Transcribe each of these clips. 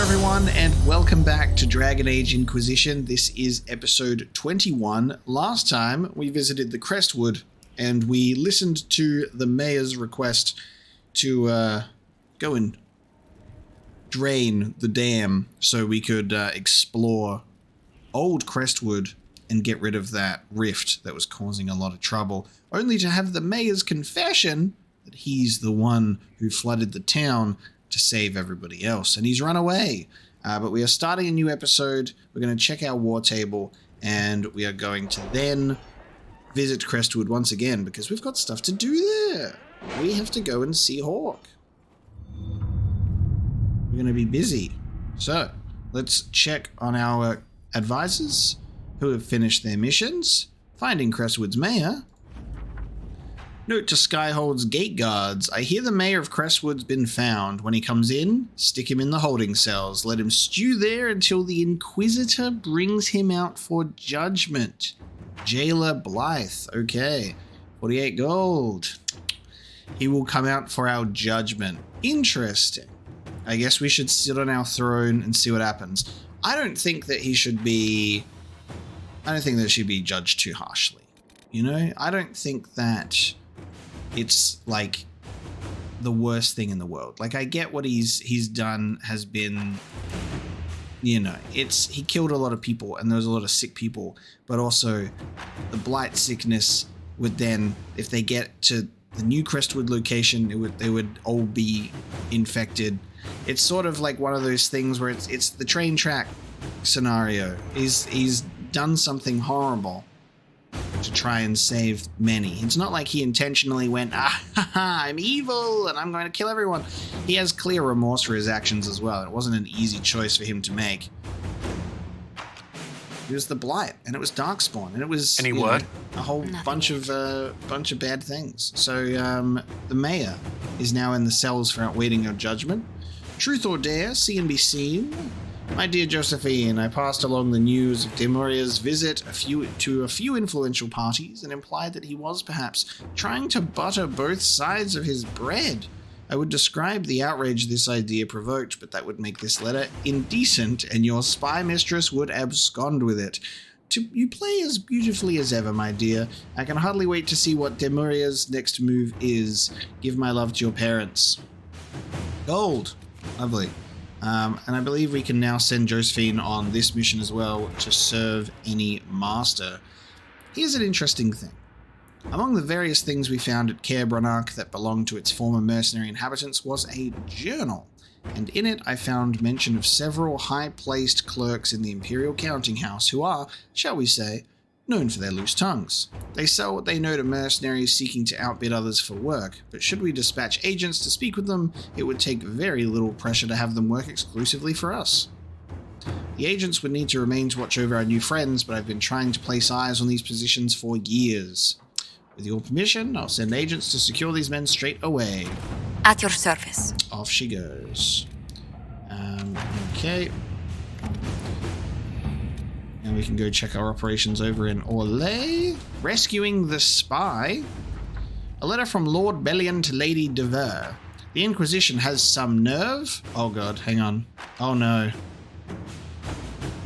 everyone, and welcome back to Dragon Age Inquisition. This is episode 21. Last time we visited the Crestwood and we listened to the mayor's request to go and drain the dam so we could explore old Crestwood and get rid of that rift that was causing a lot of trouble, only to have the mayor's confession that he's the one who flooded the town to save everybody else, and he's run away. But we are starting a new episode. We're going to check our war table, and we are going to then visit Crestwood once again, because we've got stuff to do there. We have to go and see Hawke. We're going to be busy. So, let's check on our advisors who have finished their missions. Finding Crestwood's mayor. Note to Skyhold's gate guards. I hear the mayor of Crestwood's been found. When he comes in, stick him in the holding cells. Let him stew there until the Inquisitor brings him out for judgment. Jailer Blythe. Okay. 48 gold. He will come out for our judgment. Interesting. I guess we should sit on our throne and see what happens. I don't think that he should be judged too harshly. You know? I don't think that it's like the worst thing in the world. Like, I get what he's done has been, you know, he killed a lot of people and there was a lot of sick people, but also the blight sickness would then, if they get to the new Crestwood location, they would all be infected. It's sort of like one of those things where it's the train track scenario. He's done something horrible to try and save many. It's not like he intentionally went, I'm evil and I'm going to kill everyone. He has clear remorse for his actions as well. It wasn't an easy choice for him to make. It was the Blight, and it was Darkspawn, and it was a whole bunch of bad things. So the mayor is now in the cells for outwaiting your judgment. Truth or dare, see and be seen. My dear Josephine, I passed along the news of Demuria's visit to a few influential parties and implied that he was perhaps trying to butter both sides of his bread. I would describe the outrage this idea provoked, but that would make this letter indecent, and your spy mistress would abscond with it. You play as beautifully as ever, my dear. I can hardly wait to see what Demuria's next move is. Give my love to your parents. Gold. Lovely. And I believe we can now send Josephine on this mission as well to serve any master. Here's an interesting thing. Among the various things we found at Caer Branach that belonged to its former mercenary inhabitants was a journal, and in it I found mention of several high-placed clerks in the Imperial Counting House who are, shall we say, known for their loose tongues. They sell what they know to mercenaries seeking to outbid others for work, but should we dispatch agents to speak with them, it would take very little pressure to have them work exclusively for us. The agents would need to remain to watch over our new friends, but I've been trying to place eyes on these positions for years. With your permission, I'll send agents to secure these men straight away. At your service. Off she goes. Okay. And we can go check our operations over in Orlais. Rescuing the spy. A letter from Lord Bellion to Lady Dever. The Inquisition has some nerve. Oh god, hang on. Oh no.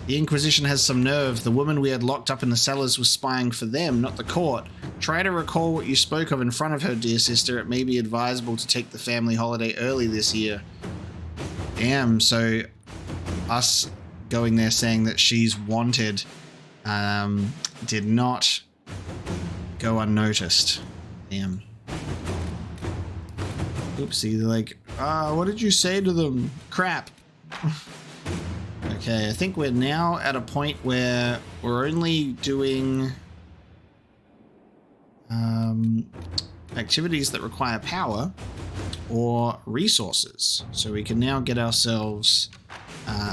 The Inquisition has some nerve. The woman we had locked up in the cellars was spying for them, not the court. Try to recall what you spoke of in front of her, dear sister. It may be advisable to take the family holiday early this year. Damn, so us going there saying that she's wanted did not go unnoticed. Damn. Oopsie, they're like, what did you say to them? Crap. Okay, I think we're now at a point where we're only doing activities that require power or resources. So we can now get ourselves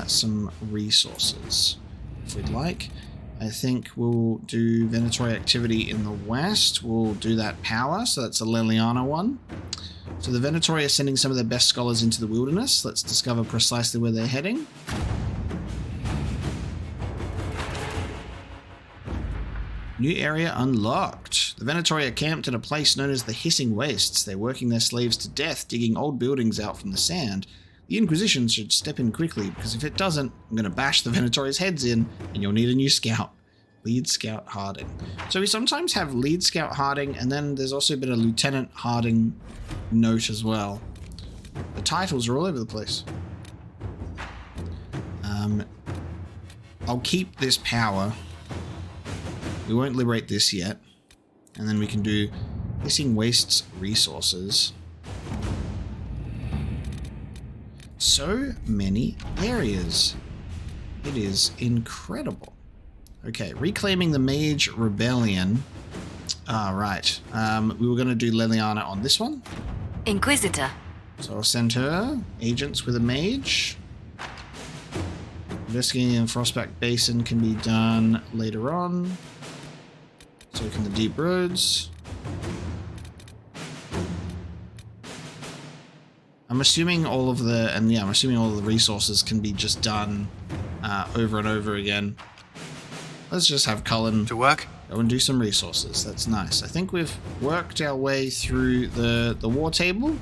some resources if we'd like. I think we'll do Venatori activity in the west. We'll do that power, so that's a Liliana one. So the Venatori are sending some of their best scholars into the wilderness. Let's discover precisely where they're heading. New area unlocked. The Venatori are camped at a place known as the Hissing Wastes. They're working their slaves to death, digging old buildings out from the sand. The Inquisition should step in quickly, because if it doesn't, I'm going to bash the Venatori's heads in, and you'll need a new scout. Lead Scout Harding. So we sometimes have Lead Scout Harding, and then there's also been a Lieutenant Harding note as well. The titles are all over the place. I'll keep this power. We won't liberate this yet. And then we can do Hissing Wastes Resources. So many areas. It is incredible. Okay, reclaiming the Mage Rebellion. Right. We were going to do Leliana on this one. Inquisitor. So I'll send her. Agents with a Mage. Investigating in Frostback Basin can be done later on. So can the Deep Roads. I'm assuming all of the resources can be just done over and over again. Let's just have Cullen to work. Go and do some resources. That's nice. I think we've worked our way through the war table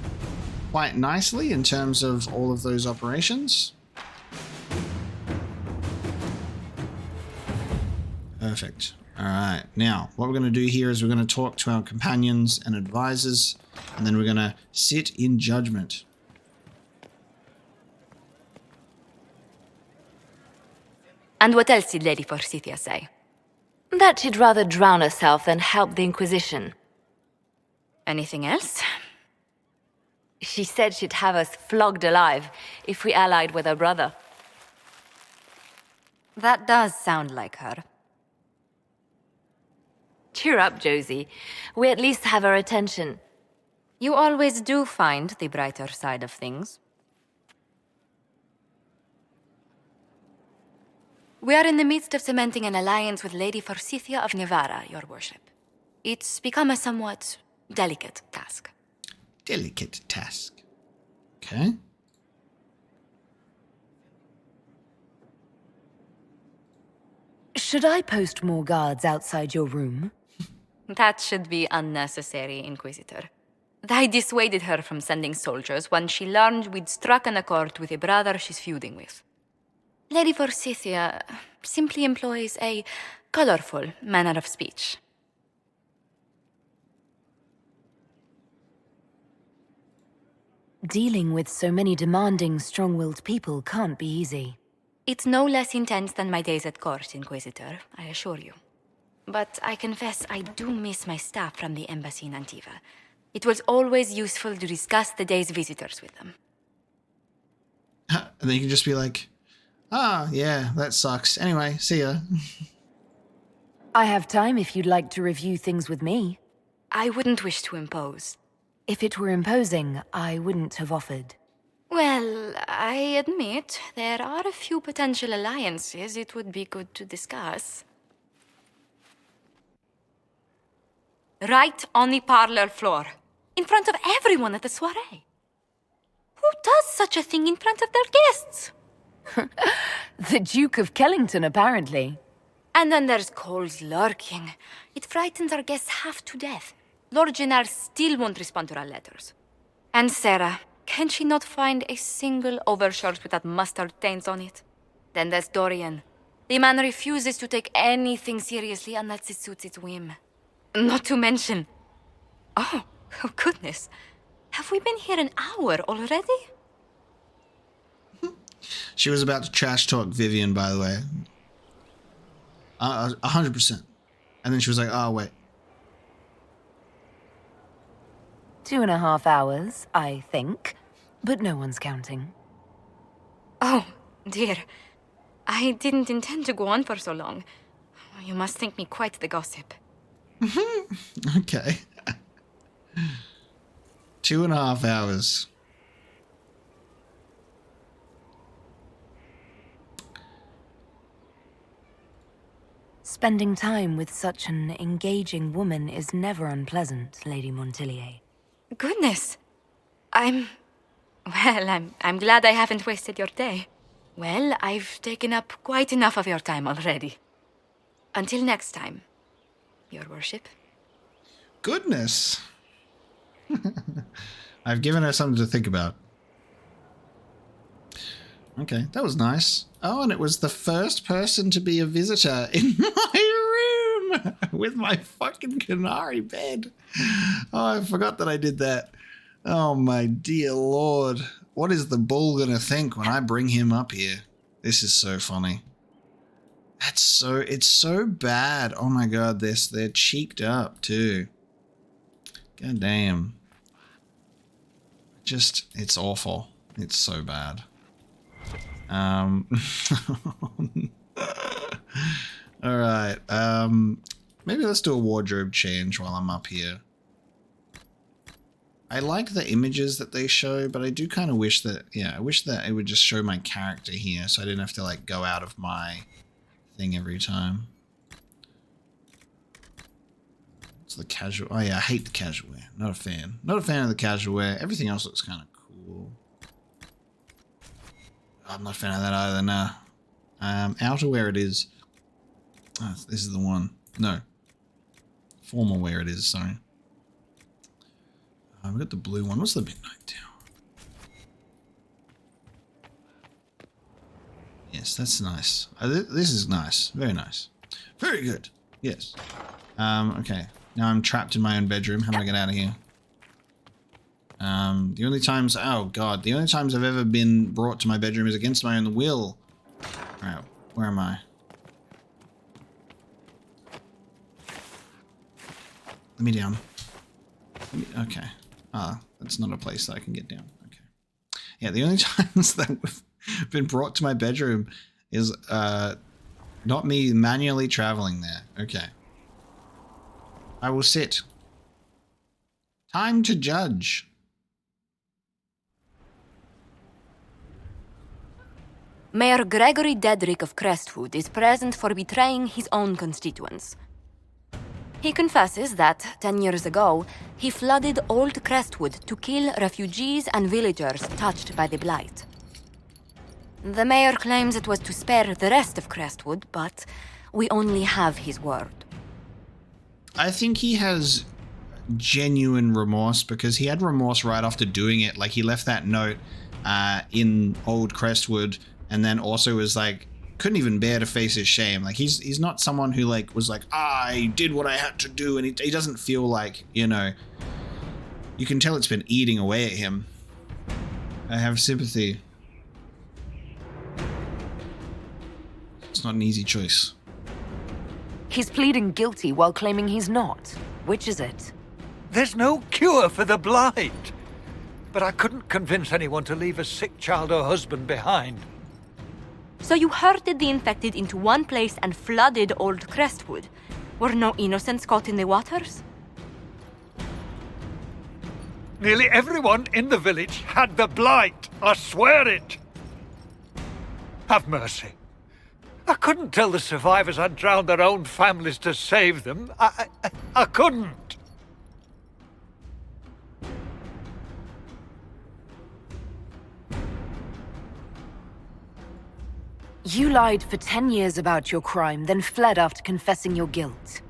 quite nicely in terms of all of those operations. Perfect. All right. Now, what we're going to do here is we're going to talk to our companions and advisors, and then we're going to sit in judgment. And what else did Lady Forsythia say? That she'd rather drown herself than help the Inquisition. Anything else? She said she'd have us flogged alive if we allied with her brother. That does sound like her. Cheer up, Josie. We at least have her attention. You always do find the brighter side of things. We are in the midst of cementing an alliance with Lady Forsythia of Navarra, your worship. It's become a somewhat delicate task. Delicate task. Okay. Should I post more guards outside your room? That should be unnecessary, Inquisitor. I dissuaded her from sending soldiers when she learned we'd struck an accord with a brother she's feuding with. Lady Forsythia simply employs a colorful manner of speech. Dealing with so many demanding, strong-willed people can't be easy. It's no less intense than my days at court, Inquisitor, I assure you. But I confess I do miss my staff from the embassy in Antiva. It was always useful to discuss the day's visitors with them. And then you can just be like, yeah, that sucks. Anyway, see ya. I have time if you'd like to review things with me. I wouldn't wish to impose. If it were imposing, I wouldn't have offered. Well, I admit there are a few potential alliances it would be good to discuss. Right on the parlor floor, in front of everyone at the soiree. Who does such a thing in front of their guests? The Duke of Kellington, apparently. And then there's Cole's lurking. It frightens our guests half to death. Lord Gennard still won't respond to our letters. And Sarah, can she not find a single overshirt with that mustard stains on it? Then there's Dorian. The man refuses to take anything seriously unless it suits its whim. Not to mention... Oh goodness. Have we been here an hour already? She was about to trash talk Vivian, by the way. 100%. And then she was like, oh, wait. 2.5 hours, I think. But no one's counting. Oh, dear. I didn't intend to go on for so long. You must think me quite the gossip. Okay. 2.5 hours. Spending time with such an engaging woman is never unpleasant, Lady Montillier. Goodness. I'm glad I haven't wasted your day. Well, I've taken up quite enough of your time already. Until next time, Your Worship. Goodness. I've given her something to think about. Okay, that was nice. Oh, and it was the first person to be a visitor in my room with my fucking Canary bed. Oh, I forgot that I did that. Oh, my dear Lord. What is the bull going to think when I bring him up here? This is so funny. It's so bad. Oh, my God, they're cheeked up, too. God damn. It's awful. It's so bad. All right. Maybe let's do a wardrobe change while I'm up here. I like the images that they show, but I do kind of wish that, I wish that it would just show my character here so I didn't have to like go out of my thing every time. It's the casual. Oh yeah, I hate the casual wear. Not a fan. Not a fan of the casual wear. Everything else looks kind of cool. I'm not a fan of that either, nah. Outerwear it is. Oh, this is the one. No. Formal wear it is, sorry. We've got the blue one. What's the midnight tower? Yes, that's nice. This is nice. Very nice. Very good. Yes. Okay. Now I'm trapped in my own bedroom. How do I get out of here? The only times... Oh, God. The only times I've ever been brought to my bedroom is against my own will. Alright. Where am I? Let me down. Okay. Ah, that's not a place that I can get down. Okay. Yeah, the only times that we've been brought to my bedroom is not me manually traveling there. Okay. I will sit. Time to judge. Mayor Gregory Dedrick of Crestwood is present for betraying his own constituents. He confesses that, 10 years ago, he flooded Old Crestwood to kill refugees and villagers touched by the Blight. The mayor claims it was to spare the rest of Crestwood, but we only have his word. I think he has genuine remorse because he had remorse right after doing it. Like, he left that note in Old Crestwood and then also was like, couldn't even bear to face his shame. Like, he's not someone who like was like, I did what I had to do, and he doesn't feel like, you know, you can tell it's been eating away at him. I have sympathy. It's not an easy choice. He's pleading guilty while claiming he's not. Which is it? There's no cure for the Blight. But I couldn't convince anyone to leave a sick child or husband behind. So you herded the infected into one place and flooded Old Crestwood. Were no innocents caught in the waters? Nearly everyone in the village had the Blight. I swear it. Have mercy. I couldn't tell the survivors I'd drowned their own families to save them. I couldn't. You lied for 10 years about your crime, then fled after confessing your guilt.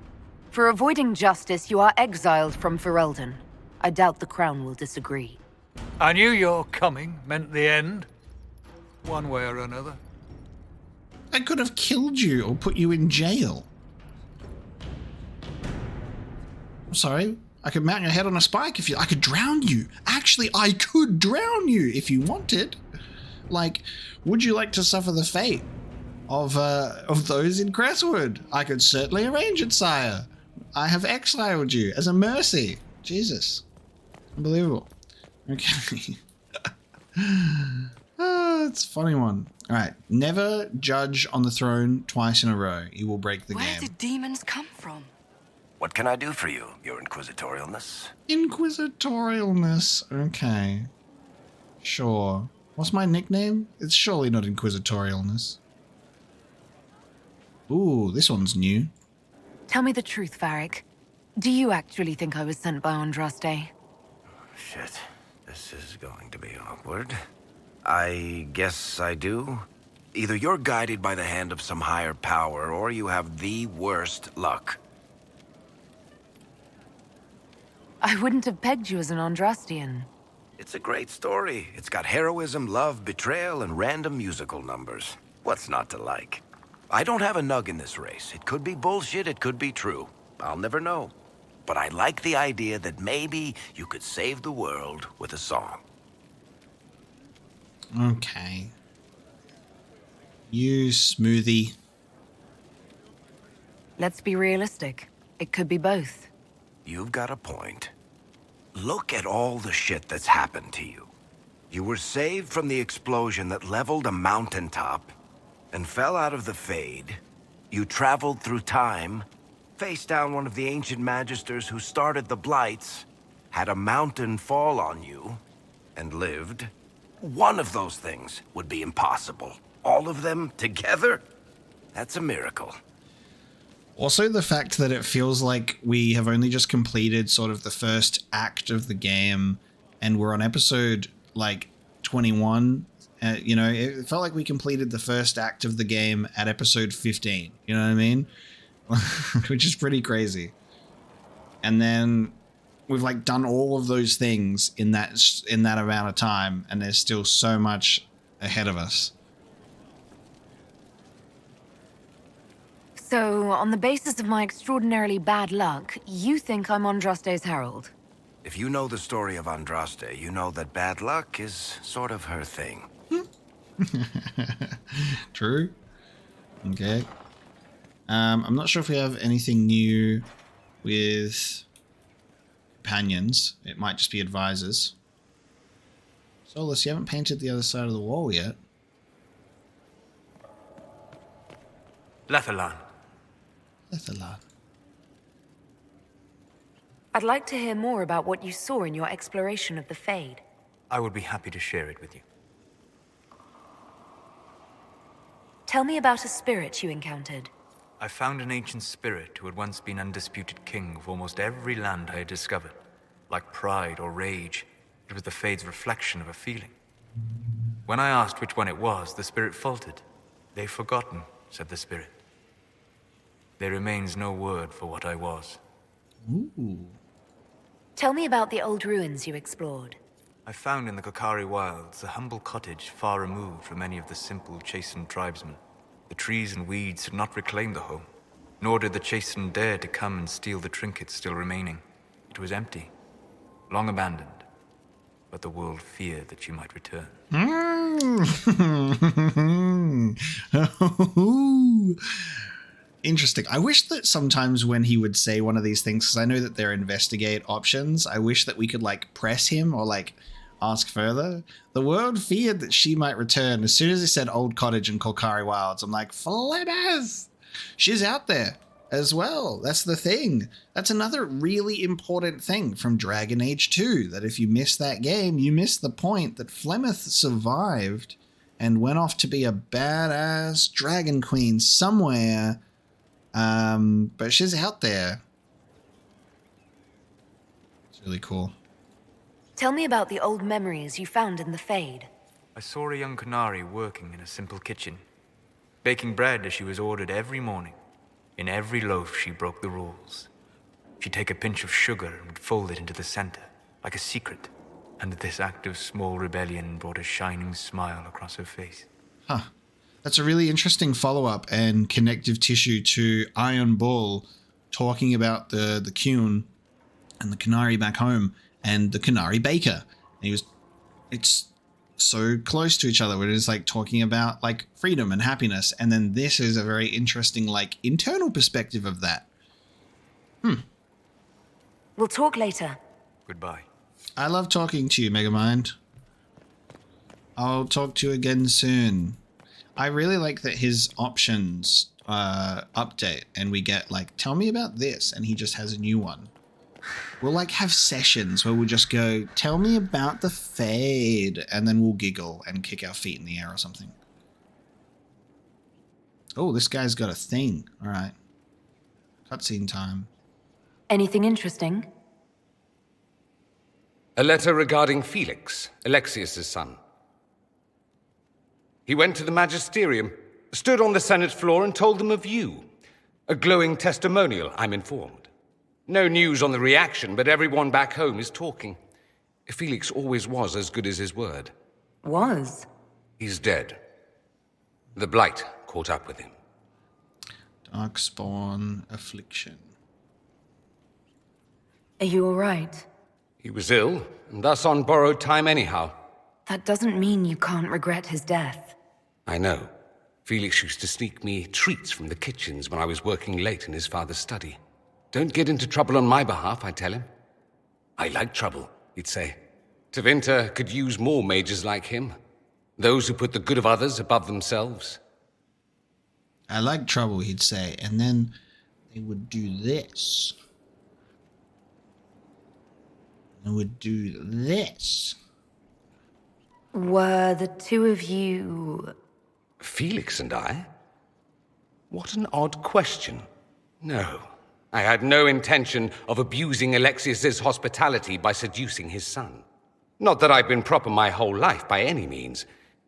For avoiding justice, you are exiled from Ferelden. I doubt the Crown will disagree. I knew your coming meant the end. One way or another. I could have killed you or put you in jail. I'm sorry. I could mount your head on a spike if you... I could drown you. Actually, I could drown you if you wanted. Like, would you like to suffer the fate of those in Crestwood? I could certainly arrange it, sire. I have exiled you as a mercy. Jesus. Unbelievable. Okay. It's a funny one. All right. Never judge on the throne twice in a row. You will break the game. Where did demons come from? What can I do for you, your inquisitorialness? Inquisitorialness. Okay. Sure. What's my nickname? It's surely not Inquisitorialness. Ooh, this one's new. Tell me the truth, Varric. Do you actually think I was sent by Andraste? Shit. This is going to be awkward. I guess I do. Either you're guided by the hand of some higher power, or you have the worst luck. I wouldn't have pegged you as an Andrastian. It's a great story. It's got heroism, love, betrayal, and random musical numbers. What's not to like? I don't have a nug in this race. It could be bullshit, it could be true. I'll never know. But I like the idea that maybe you could save the world with a song. Okay. You smoothie. Let's be realistic. It could be both. You've got a point. Look at all the shit that's happened to you. You were saved from the explosion that leveled a mountaintop and fell out of the Fade. You traveled through time, faced down one of the ancient magisters who started the Blights, had a mountain fall on you, and lived. One of those things would be impossible. All of them together? That's a miracle. Also, the fact that it feels like we have only just completed sort of the first act of the game, and we're on episode, like, 21. You know, it felt like we completed the first act of the game at episode 15. You know what I mean? Which is pretty crazy. And then we've, like, done all of those things in that amount of time, and there's still so much ahead of us. So, on the basis of my extraordinarily bad luck, you think I'm Andraste's herald? If you know the story of Andraste, you know that bad luck is sort of her thing. True. Okay. I'm not sure if we have anything new with companions. It might just be advisors. Solus, you haven't painted the other side of the wall yet. Lethalan. Lethalan. I'd like to hear more about what you saw in your exploration of the Fade. I would be happy to share it with you. Tell me about a spirit you encountered. I found an ancient spirit who had once been undisputed king of almost every land I had discovered. Like pride or rage, it was the Fade's reflection of a feeling. When I asked which one it was, the spirit faltered. "They've forgotten," said the spirit. "There remains no word for what I was." Ooh. Tell me about the old ruins you explored. I found in the Kokari wilds a humble cottage far removed from any of the simple, chastened tribesmen. The trees and weeds had not reclaimed the home, nor did the chastened dare to come and steal the trinkets still remaining. It was empty, long abandoned, but the world feared that she might return. Interesting. I wish that sometimes when he would say one of these things, because I know that they're investigate options, I wish that we could, like, press him or, like, ask further. The world feared that she might return. As soon as he said old cottage and Kokari wilds, I'm like, flippers! She's out there as well. That's the thing. That's another really important thing from Dragon Age 2, that if you miss that game, you miss the point that Flemeth survived and went off to be a badass dragon queen somewhere. But she's out there. It's really cool. Tell me about the old memories you found in the Fade. I saw a young Canary working in a simple kitchen, baking bread as she was ordered every morning. In every loaf, she broke the rules. She'd take a pinch of sugar and would fold it into the center, like a secret. And this act of small rebellion brought a shining smile across her face. Huh. That's a really interesting follow-up and connective tissue to Iron Bull talking about the Qun and the Canary back home and the Canary Baker. And it's so close to each other. We're just like talking about like freedom and happiness. And then this is a very interesting like internal perspective of that. We'll talk later. Goodbye. I love talking to you, Megamind. I'll talk to you again soon. I really like that his options update and we get like, tell me about this, and he just has a new one. We'll like have sessions where we'll just go, tell me about the Fade, and then we'll giggle and kick our feet in the air or something. Oh, this guy's got a thing. All right. Cutscene time. Anything interesting? A letter regarding Felix, Alexius's son. He went to the magisterium, stood on the Senate floor and told them of you. A glowing testimonial, I'm informed. No news on the reaction, but everyone back home is talking. Felix always was as good as his word. Was? He's dead. The Blight caught up with him. Darkspawn affliction. Are you all right? He was ill, and thus on borrowed time anyhow. That doesn't mean you can't regret his death. I know. Felix used to sneak me treats from the kitchens when I was working late in his father's study. Don't get into trouble on my behalf, I tell him. I like trouble, he'd say. Tevinter could use more mages like him. Those who put the good of others above themselves. I like trouble, he'd say, and then they would do this. They would do this. Were the two of you... Felix and I? What an odd question. No, I had no intention of abusing Alexius's hospitality by seducing his son. Not that I've been proper my whole life by any means.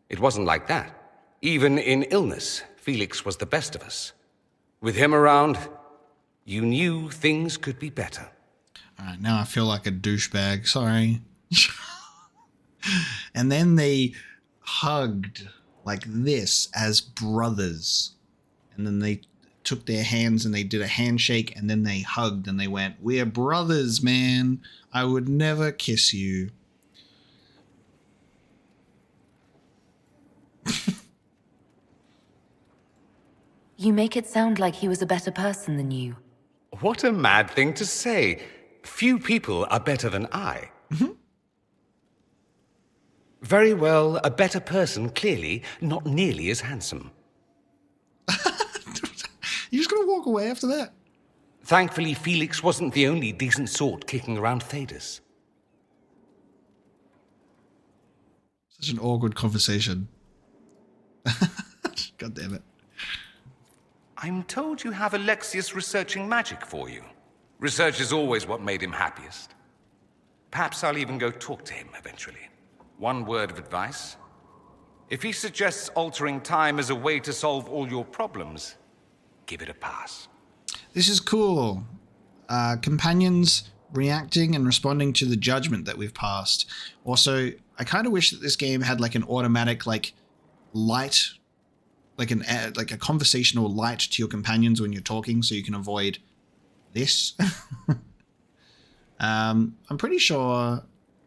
It wasn't like that. Even in illness, Felix was the best of us. With him around, you knew things could be better. All right, now I feel like a douchebag. Sorry. And then they hugged like this as brothers. And then they took their hands and they did a handshake and then they hugged and they went, "We're brothers, man. I would never kiss you." You make it sound like he was a better person than you. What a mad thing to say. Few people are better than I. Mm-hmm. Very well, a better person, clearly, not nearly as handsome. You just gonna walk away after that? Thankfully, Felix wasn't the only decent sort kicking around Thedas. Such an awkward conversation. God damn it. I'm told you have Alexius researching magic for you. Research is always what made him happiest. Perhaps I'll even go talk to him eventually. One word of advice. If he suggests altering time as a way to solve all your problems, give it a pass. This is cool. Companions reacting and responding to the judgment that we've passed. Also, I kind of wish that this game had like an automatic light, like a conversational light to your companions when you're talking, so you can avoid this. I'm pretty sure,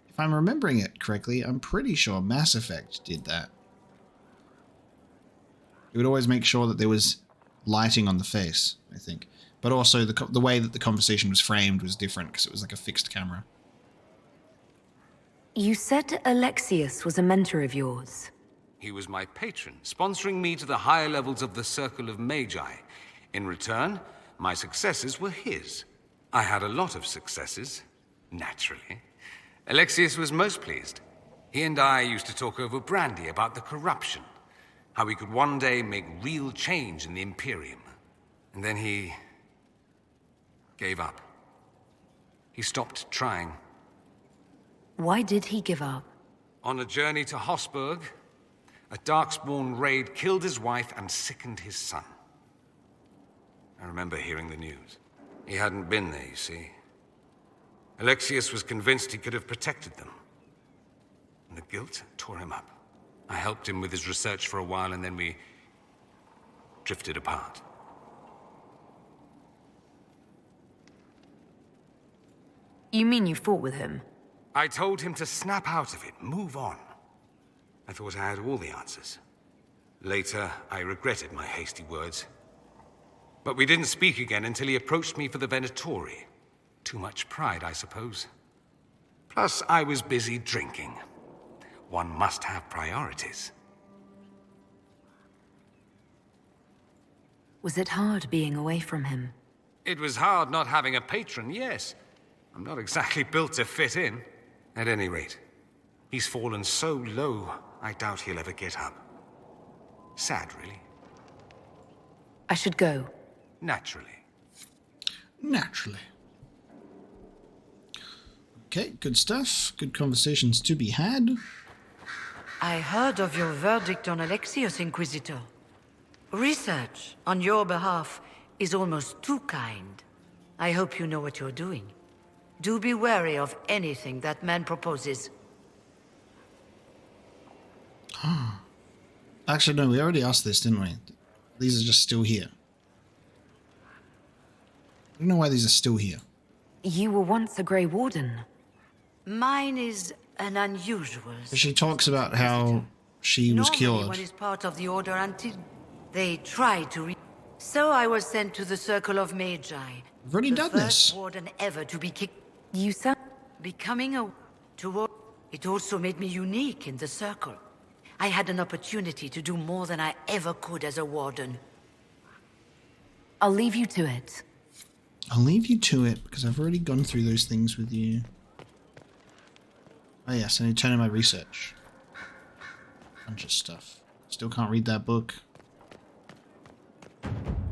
if I'm remembering it correctly, I'm pretty sure Mass Effect did that. It would always make sure that there was lighting on the face, I think. But also the way that the conversation was framed was different because it was like a fixed camera. You said Alexius was a mentor of yours. He was my patron, sponsoring me to the higher levels of the Circle of Magi. In return, my successes were his. I had a lot of successes, naturally. Alexius was most pleased. He and I used to talk over brandy about the corruption, how we could one day make real change in the Imperium. And then he gave up. He stopped trying. Why did he give up? On a journey to Hossberg, a Darkspawn raid killed his wife and sickened his son. I remember hearing the news. He hadn't been there, you see. Alexius was convinced he could have protected them. And the guilt tore him up. I helped him with his research for a while, and then we drifted apart. You mean you fought with him? I told him to snap out of it, move on. I thought I had all the answers. Later, I regretted my hasty words. But we didn't speak again until he approached me for the Venatori. Too much pride, I suppose. Plus, I was busy drinking. One must have priorities. Was it hard being away from him? It was hard not having a patron, yes. I'm not exactly built to fit in. At any rate, he's fallen so low, I doubt he'll ever get up. Sad, really. I should go. Naturally. Naturally. Okay, good stuff. Good conversations to be had. I heard of your verdict on Alexius, Inquisitor. Research on your behalf is almost too kind. I hope you know what you're doing. Do be wary of anything that man proposes. Actually, no, we already asked this, didn't we? These are just still here. I don't know why these are still here. You were once a Grey Warden. Mine is an unusual... She talks about how she was Normally, cured. one is part of the Order until they try to So I was sent to the Circle of Magi. I've already done this. The first warden ever to be kicked. You sound... Becoming a... It also made me unique in the Circle. I had an opportunity to do more than I ever could as a warden. I'll leave you to it. I'll leave you to it because I've already gone through those things with you. Oh yes, I need to turn in my research. Bunch of stuff. Still can't read that book.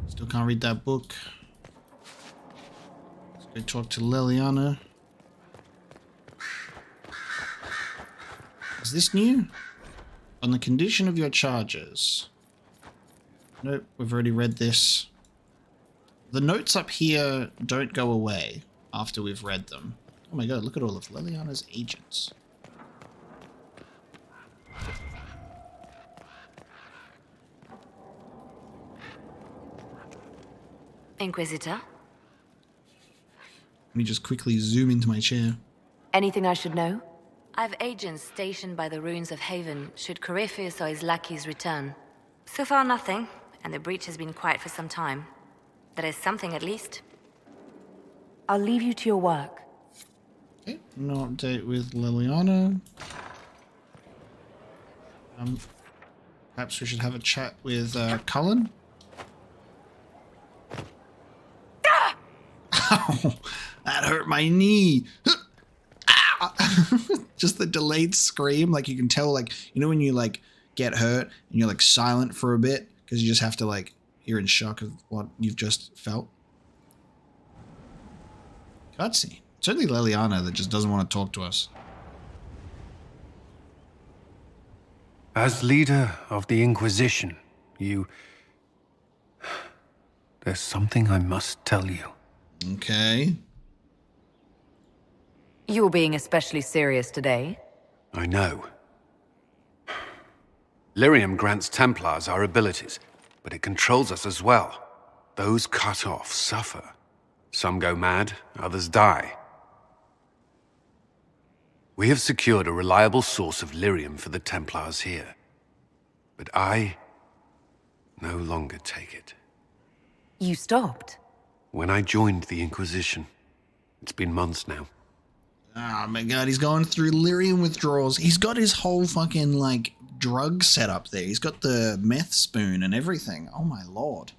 Still can't read that book. Let's go talk to Liliana. Is this new? On the condition of your charges. Nope, we've already read this. The notes up here don't go away after we've read them. Oh my god, look at all of Liliana's agents. Inquisitor? Let me just quickly zoom into my chair. Anything I should know? I've agents stationed by the ruins of Haven should Corypheus or his lackeys return. So far nothing, and the breach has been quiet for some time. There is something at least. I'll leave you to your work. Okay, no update with Liliana. Perhaps we should have a chat with Cullen. Ow! That hurt my knee. Just the delayed scream, like you can tell, like, you know when you like get hurt and you're like silent for a bit because you just have to like, you're in shock of what you've just felt. Cutscene. It's only Liliana that just doesn't want to talk to us. As leader of the Inquisition, there's something I must tell you. Okay. You're being especially serious today. I know. Lyrium grants Templars our abilities, but it controls us as well. Those cut off suffer. Some go mad, others die. We have secured a reliable source of lyrium for the Templars here. But I no longer take it. You stopped? When I joined the Inquisition. It's been months now. Oh my god, he's going through lyrium withdrawals. He's got his whole fucking, like, drug set up there. He's got the meth spoon and everything. Oh my lord.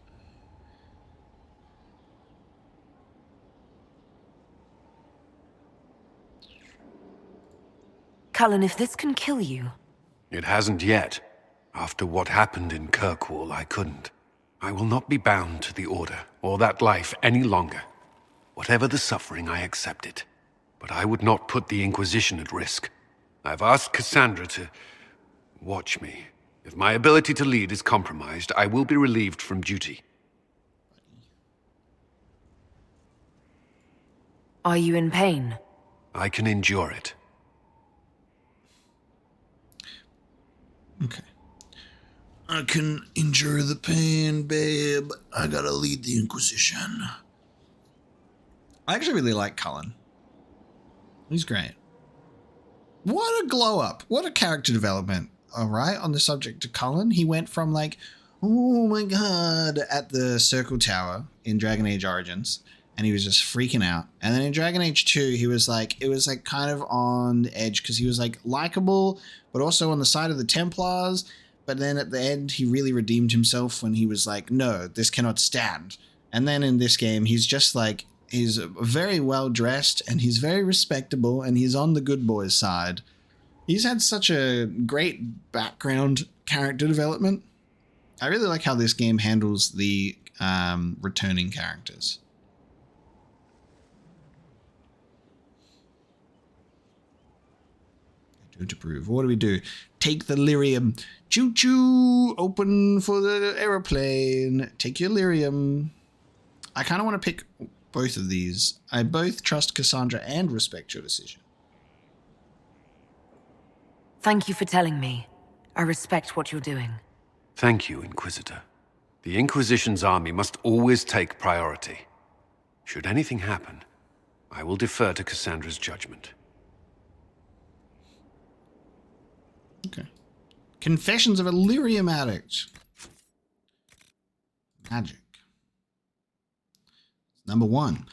Cullen, if this can kill you... It hasn't yet. After what happened in Kirkwall, I couldn't. I will not be bound to the Order, or that life any longer. Whatever the suffering, I accept it. But I would not put the Inquisition at risk. I've asked Cassandra to watch me. If my ability to lead is compromised, I will be relieved from duty. Are you in pain? I can endure it. Okay. I can endure the pain, babe. I gotta lead the Inquisition. I actually really like Cullen. He's great. What a glow up. What a character development. All right. On the subject of Cullen, he went from like, oh my god, at the Circle Tower in Dragon Age Origins, and he was just freaking out. And then in Dragon Age 2, he was like, it was like kind of on the edge because he was like likable, but also on the side of the Templars. But then at the end, he really redeemed himself when he was like, no, this cannot stand. And then in this game, he's just like, he's very well dressed and he's very respectable and he's on the good boys' side. He's had such a great background character development. I really like how this game handles the returning characters. Do to prove. What do we do? Take the lyrium. Choo choo. Open for the aeroplane. Take your lyrium. I kind of want to pick both of these. I both trust Cassandra and respect your decision. Thank you for telling me. I respect what you're doing. Thank you, Inquisitor. The Inquisition's army must always take priority. Should anything happen, I will defer to Cassandra's judgment. Okay. Confessions of a lyrium addict. Magic. Number 1.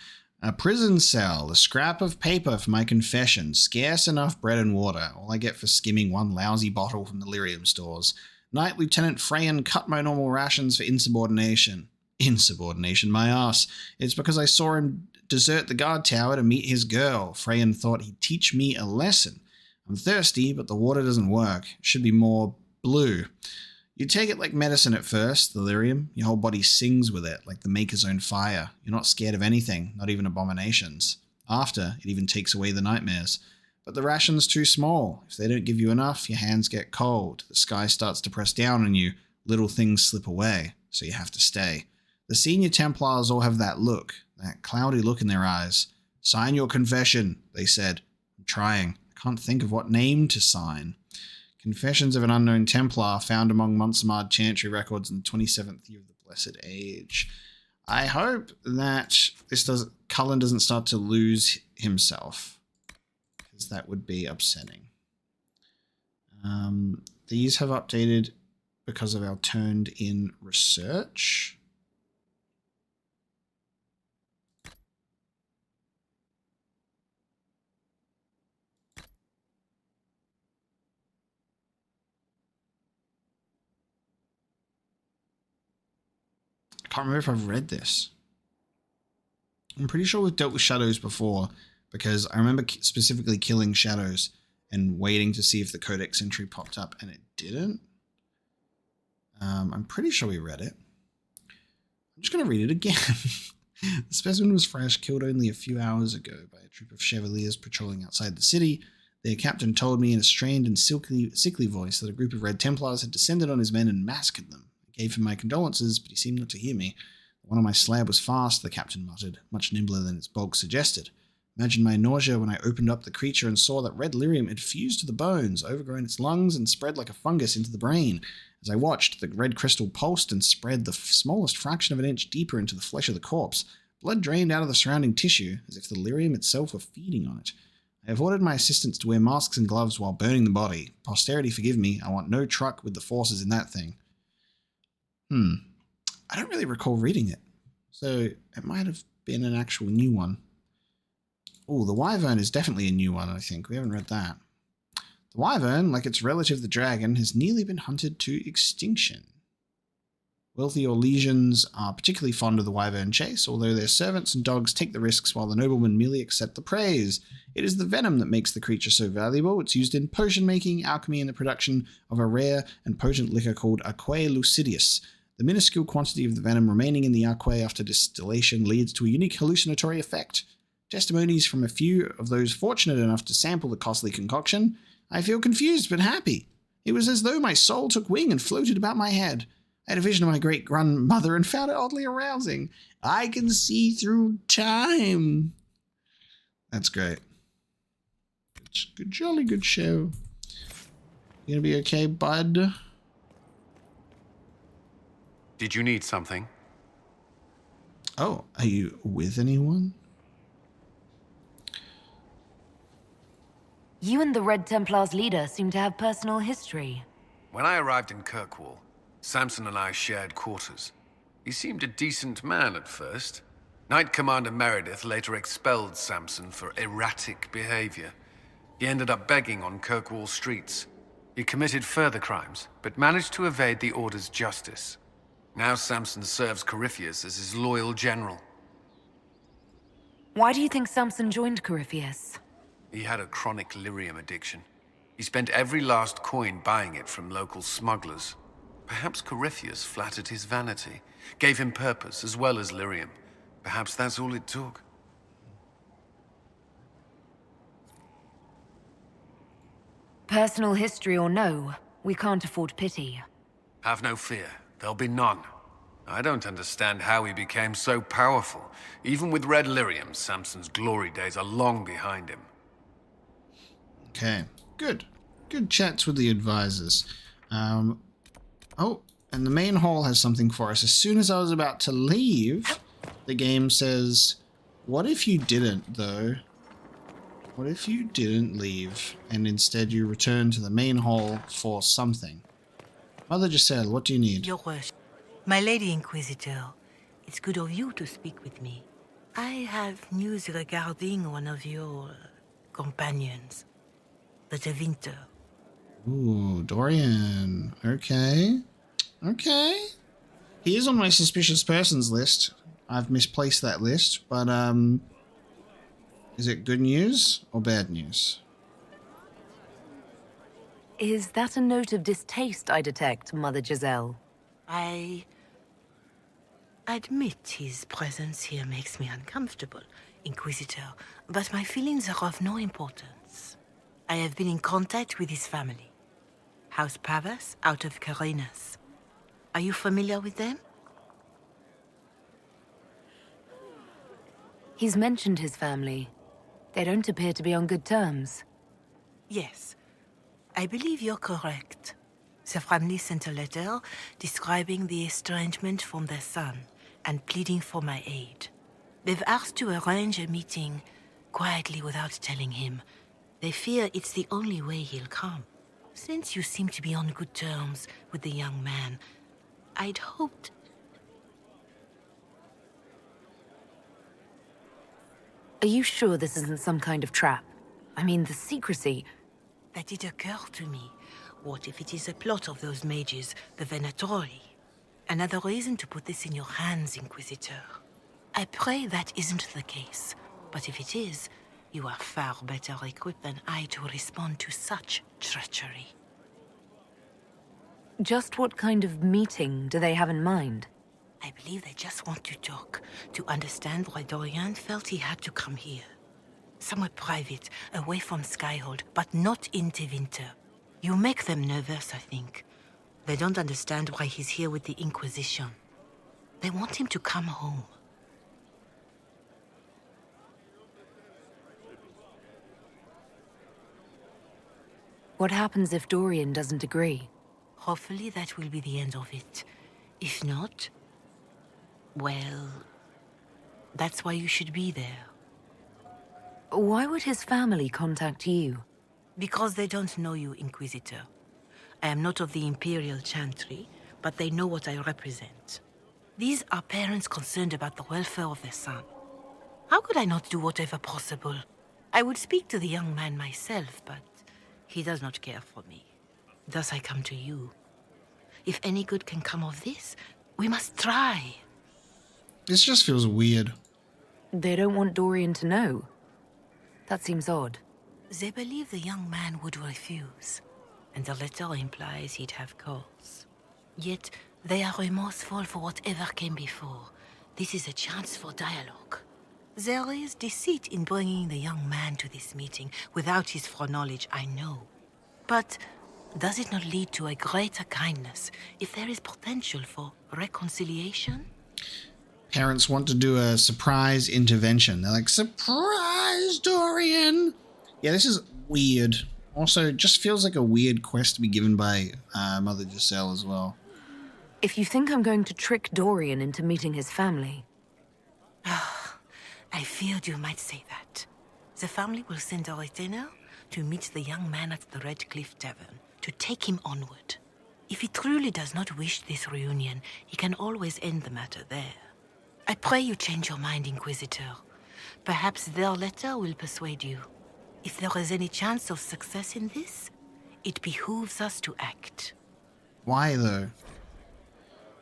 A prison cell, a scrap of paper for my confession, scarce enough bread and water, all I get for skimming one lousy bottle from the lyrium stores. Knight Lieutenant Freyan cut my normal rations for insubordination. Insubordination, my ass. It's because I saw him desert the guard tower to meet his girl. Freyan thought he'd teach me a lesson. I'm thirsty, but the water doesn't work. It should be more blue. You take it like medicine at first, the lyrium. Your whole body sings with it, like the Maker's own fire. You're not scared of anything, not even abominations. After, it even takes away the nightmares. But the ration's too small. If they don't give you enough, your hands get cold. The sky starts to press down on you. Little things slip away, so you have to stay. The senior Templars all have that look, that cloudy look in their eyes. Sign your confession, they said. I'm trying. I can't think of what name to sign. Confessions of an Unknown Templar found among Montsamard Chantry records in the 27th year of the Blessed Age. I hope that Cullen doesn't start to lose himself, because that would be upsetting. These have updated because of our turned in research. I can't remember if I've read this. I'm pretty sure we've dealt with shadows before, because I remember specifically killing shadows and waiting to see if the Codex entry popped up, and it didn't. I'm pretty sure we read it. I'm just going to read it again. The specimen was fresh, killed only a few hours ago by a troop of Chevaliers patrolling outside the city. Their captain told me in a strained and sickly voice that a group of Red Templars had descended on his men and massacred them. I gave him my condolences, but he seemed not to hear me. One on my slab was fast, the captain muttered, much nimbler than its bulk suggested. Imagine my nausea when I opened up the creature and saw that red lyrium had fused to the bones, overgrown its lungs, and spread like a fungus into the brain. As I watched, the red crystal pulsed and spread the smallest fraction of an inch deeper into the flesh of the corpse. Blood drained out of the surrounding tissue, as if the lyrium itself were feeding on it. I have ordered my assistants to wear masks and gloves while burning the body. Posterity forgive me, I want no truck with the forces in that thing. I don't really recall reading it, so it might have been an actual new one. Oh, the Wyvern is definitely a new one, I think. We haven't read that. The Wyvern, like its relative the dragon, has nearly been hunted to extinction. Wealthy Orlesians are particularly fond of the Wyvern chase, although their servants and dogs take the risks while the noblemen merely accept the praise. It is the venom that makes the creature so valuable. It's used in potion making, alchemy, and the production of a rare and potent liquor called Aquae Lucidius. The minuscule quantity of the venom remaining in the aquae after distillation leads to a unique hallucinatory effect. Testimonies from a few of those fortunate enough to sample the costly concoction. I feel confused but happy. It was as though my soul took wing and floated about my head. I had a vision of my great-grandmother and found it oddly arousing. I can see through time. That's great. Good, jolly good show. You gonna be okay, bud? Did you need something? Oh, are you with anyone? You and the Red Templars' leader seem to have personal history. When I arrived in Kirkwall, Samson and I shared quarters. He seemed a decent man at first. Knight Commander Meredith later expelled Samson for erratic behavior. He ended up begging on Kirkwall streets. He committed further crimes, but managed to evade the Order's justice. Now Samson serves Corypheus as his loyal general. Why do you think Samson joined Corypheus? He had a chronic lyrium addiction. He spent every last coin buying it from local smugglers. Perhaps Corypheus flattered his vanity, gave him purpose as well as lyrium. Perhaps that's all it took. Personal history or no, we can't afford pity. Have no fear. There'll be none. I don't understand how he became so powerful. Even with red lyrium, Samson's glory days are long behind him. Okay, good. Good chats with the advisors. Oh, and the main hall has something for us. As soon as I was about to leave, the game says, what if you didn't, though? What if you didn't leave, and instead you return to the main hall for something? Mother Giselle, what do you need? Your worship. My Lady Inquisitor, it's good of you to speak with me. I have news regarding one of your companions, the Tevinter. Ooh, Dorian. Okay. Okay. He is on my suspicious persons list. I've misplaced that list, but, is it good news or bad news? Is that a note of distaste I detect, Mother Giselle? I admit his presence here makes me uncomfortable, Inquisitor, but my feelings are of no importance. I have been in contact with his family. House Pavas out of Carenas. Are you familiar with them? He's mentioned his family. They don't appear to be on good terms. Yes. I believe you're correct. The family sent a letter describing the estrangement from their son and pleading for my aid. They've asked to arrange a meeting quietly without telling him. They fear it's the only way he'll come. Since you seem to be on good terms with the young man, I'd hoped... Are you sure this isn't some kind of trap? I mean, the secrecy... That did occur to me. What if it is a plot of those mages, the Venatori? Another reason to put this in your hands, Inquisitor. I pray that isn't the case. But if it is, you are far better equipped than I to respond to such treachery. Just what kind of meeting do they have in mind? I believe they just want to talk, to understand why Dorian felt he had to come here. Somewhere private, away from Skyhold, but not in Tevinter. You make them nervous, I think. They don't understand why he's here with the Inquisition. They want him to come home. What happens if Dorian doesn't agree? Hopefully that will be the end of it. If not, well, that's why you should be there. Why would his family contact you? Because they don't know you, Inquisitor. I am not of the Imperial Chantry, but they know what I represent. These are parents concerned about the welfare of their son. How could I not do whatever possible? I would speak to the young man myself, but he does not care for me. Thus I come to you. If any good can come of this, we must try. This just feels weird. They don't want Dorian to know. That seems odd. They believe the young man would refuse, and the letter implies he'd have cause. Yet, they are remorseful for whatever came before. This is a chance for dialogue. There is deceit in bringing the young man to this meeting without his foreknowledge, I know. But does it not lead to a greater kindness if there is potential for reconciliation? Parents want to do a surprise intervention. They're like, surprise, Dorian! Yeah, this is weird. Also, just feels like a weird quest to be given by Mother Giselle as well. If you think I'm going to trick Dorian into meeting his family... I feared you might say that. The family will send a retainer to meet the young man at the Red Cliff Tavern, to take him onward. If he truly does not wish this reunion, he can always end the matter there. I pray you change your mind, Inquisitor. Perhaps their letter will persuade you. If there is any chance of success in this, it behooves us to act. Why, though?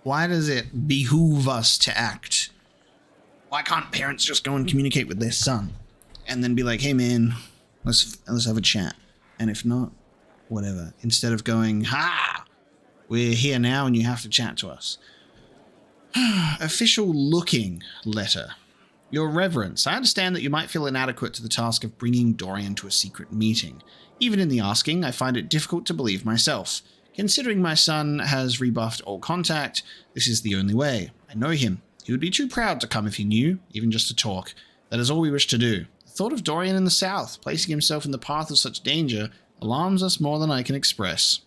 Why does it behoove us to act? Why can't parents just go and communicate with their son? And then be like, hey man, let's have a chat. And if not, whatever. Instead of going, ha! We're here now and you have to chat to us. Official looking letter. Your Reverence, I understand that you might feel inadequate to the task of bringing Dorian to a secret meeting. Even in the asking, I find it difficult to believe myself. Considering my son has rebuffed all contact, this is the only way. I know him. He would be too proud to come if he knew, even just to talk. That is all we wish to do. The thought of Dorian in the south, placing himself in the path of such danger, alarms us more than I can express.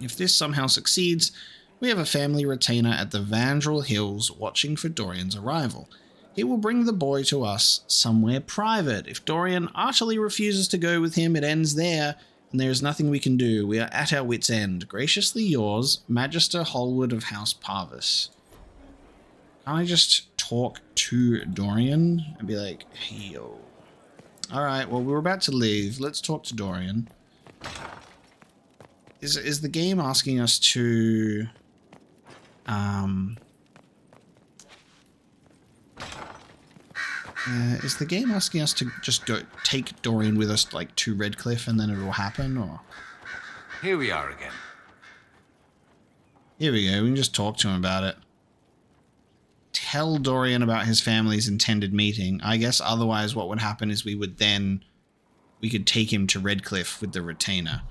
If this somehow succeeds, we have a family retainer at the Vandrel Hills watching for Dorian's arrival. He will bring the boy to us somewhere private. If Dorian utterly refuses to go with him, it ends there, and there is nothing we can do. We are at our wits' end. Graciously yours, Magister Holwood of House Parvis. Can't I just talk to Dorian and be like, hey, yo. Alright, well, we're about to leave. Let's talk to Dorian. Is the game asking us to... is the game asking us to just go take Dorian with us, like, to Redcliffe and then it will happen, or...? Here we are again. Here we go, we can just talk to him about it. Tell Dorian about his family's intended meeting. I guess otherwise what would happen is we could take him to Redcliffe with the retainer.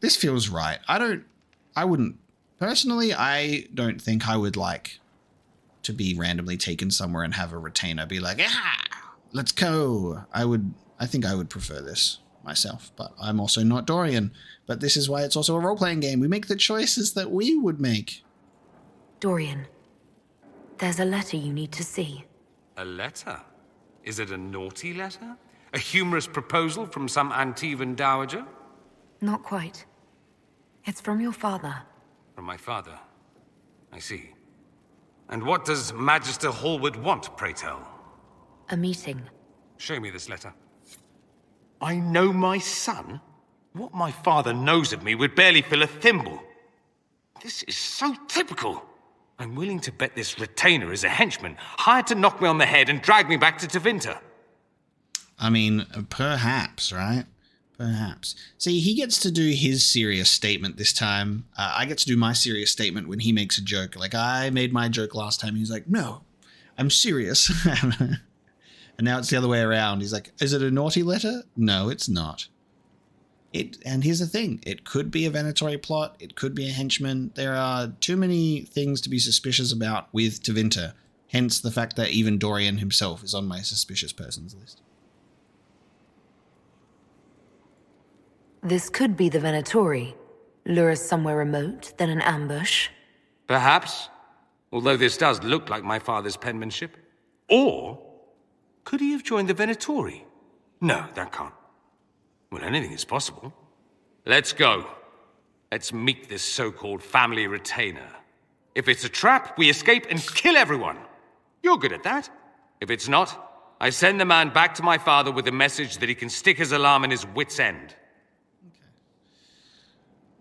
This feels right. Personally, I don't think I would like to be randomly taken somewhere and have a retainer be like, let's go. I think I would prefer this myself, but I'm also not Dorian. But this is why it's also a role-playing game. We make the choices that we would make. Dorian, there's a letter you need to see. A letter? Is it a naughty letter? A humorous proposal from some Antivan dowager? Not quite. It's from your father. From my father. I see. And what does Magister Hallwood want, pray tell? A meeting. Show me this letter. I know my son? What my father knows of me would barely fill a thimble. This is so typical. I'm willing to bet this retainer is a henchman, hired to knock me on the head and drag me back to Tevinter. I mean, perhaps, right? Perhaps. See, he gets to do his serious statement this time. I get to do my serious statement when he makes a joke. Like, I made my joke last time. He's like, no, I'm serious. And now it's the other way around. He's like, is it a naughty letter? No, it's not. And here's the thing. It could be a Venatori plot. It could be a henchman. There are too many things to be suspicious about with Tevinter. Hence the fact that even Dorian himself is on my suspicious persons list. This could be the Venatori. Lure us somewhere remote, then an ambush. Perhaps. Although this does look like my father's penmanship. Or could he have joined the Venatori? No, that can't. Well, anything is possible. Let's go. Let's meet this so-called family retainer. If it's a trap, we escape and kill everyone. You're good at that. If it's not, I send the man back to my father with a message that he can stick his alarm in his wit's end. Okay.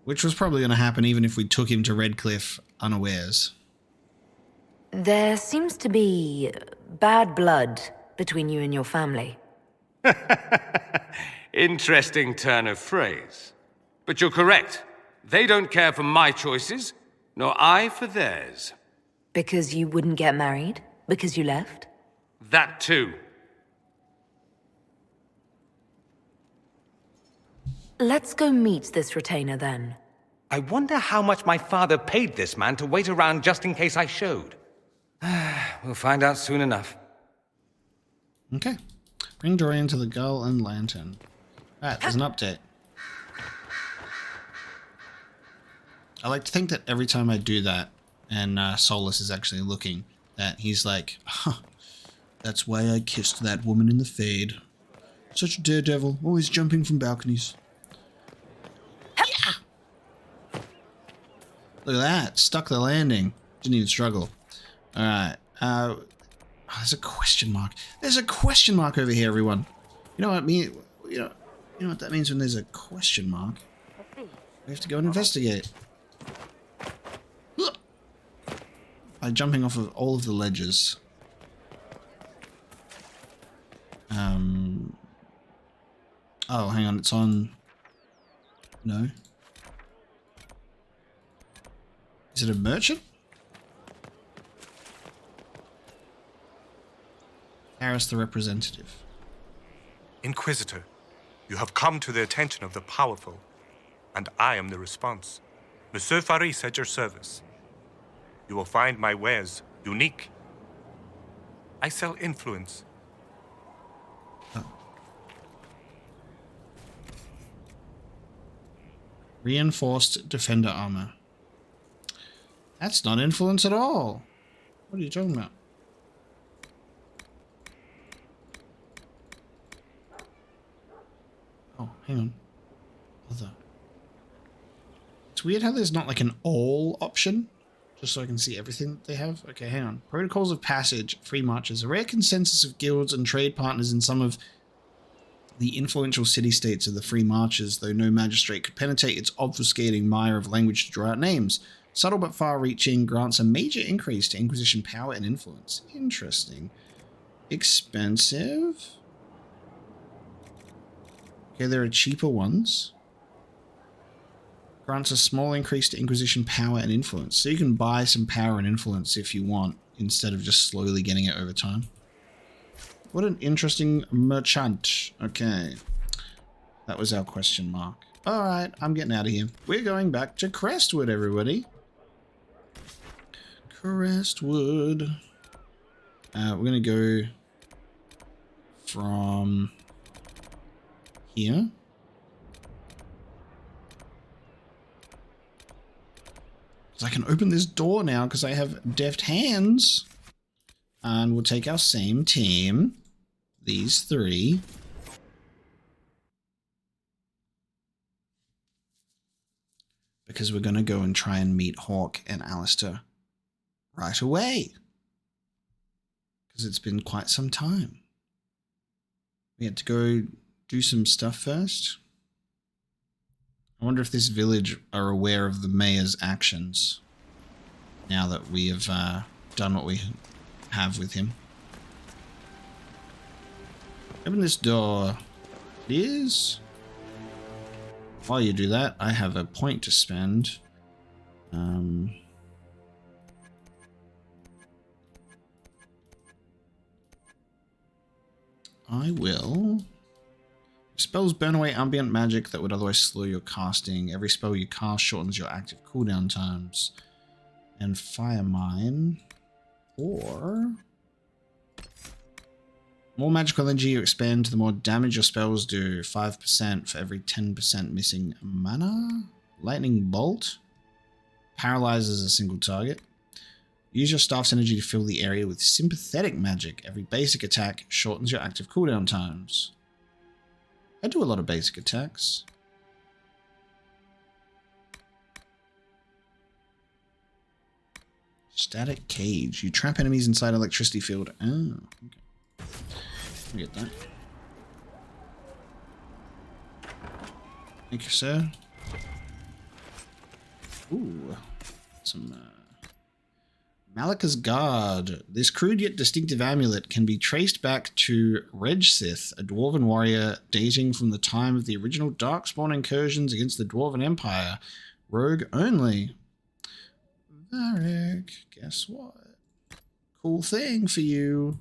Which was probably going to happen even if we took him to Redcliffe unawares. There seems to be bad blood between you and your family. Interesting turn of phrase. But you're correct. They don't care for my choices, nor I for theirs. Because you wouldn't get married? Because you left? That too. Let's go meet this retainer then. I wonder how much my father paid this man to wait around just in case I showed. We'll find out soon enough. Okay. Bring Dorian to the Gull and Lantern. Alright, there's an update. I like to think that every time I do that, and Solus is actually looking, that he's like, that's why I kissed that woman in the Fade. Such a daredevil, always jumping from balconies. Yeah! Look at that, stuck the landing. Didn't even struggle. Alright, there's a question mark. There's a question mark over here, everyone. You know what I mean? You know what that means when there's a question mark? We have to go and investigate. By jumping off of all of the ledges. Oh, hang on, it's on... No. Is it a merchant? Harris the representative. Inquisitor, you have come to the attention of the powerful, and I am the response. Monsieur Faris at your service. You will find my wares unique. I sell influence. Reinforced defender armor. That's not influence at all. What are you talking about? Oh, hang on. Other. It's weird how there's not like an all option, just so I can see everything that they have. Okay, hang on. Protocols of Passage, Free Marches. A rare consensus of guilds and trade partners in some of the influential city-states of the Free Marches, though no magistrate could penetrate its obfuscating mire of language to draw out names. Subtle but far-reaching, grants a major increase to Inquisition power and influence. Interesting. Expensive. Okay, there are cheaper ones. Grants a small increase to Inquisition power and influence. So you can buy some power and influence if you want, instead of just slowly getting it over time. What an interesting merchant. Okay. That was our question mark. Alright, I'm getting out of here. We're going back to Crestwood, everybody. Crestwood. We're going to go from here. So I can open this door now because I have deft hands. And we'll take our same team. These three. Because we're going to go and try and meet Hawke and Alistair right away. Because it's been quite some time. We had to go do some stuff first. I wonder if this village are aware of the mayor's actions. Now that we have done what we have with him. Open this door, please. While you do that, I have a point to spend. I will. Spells burn away ambient magic that would otherwise slow your casting. Every spell you cast shortens your active cooldown times. And Fire Mine. Or more magical energy you expend, the more damage your spells do. 5% for every 10% missing mana. Lightning Bolt paralyzes a single target. Use your staff's energy to fill the area with sympathetic magic. Every basic attack shortens your active cooldown times. I do a lot of basic attacks. Static Cage. You trap enemies inside electricity field. Oh, okay. I get that. Thank you, sir. Ooh. Some, Malika's Guard. This crude yet distinctive amulet can be traced back to Regsith, a dwarven warrior dating from the time of the original Darkspawn incursions against the Dwarven Empire. Rogue only. Varric, guess what? Cool thing for you.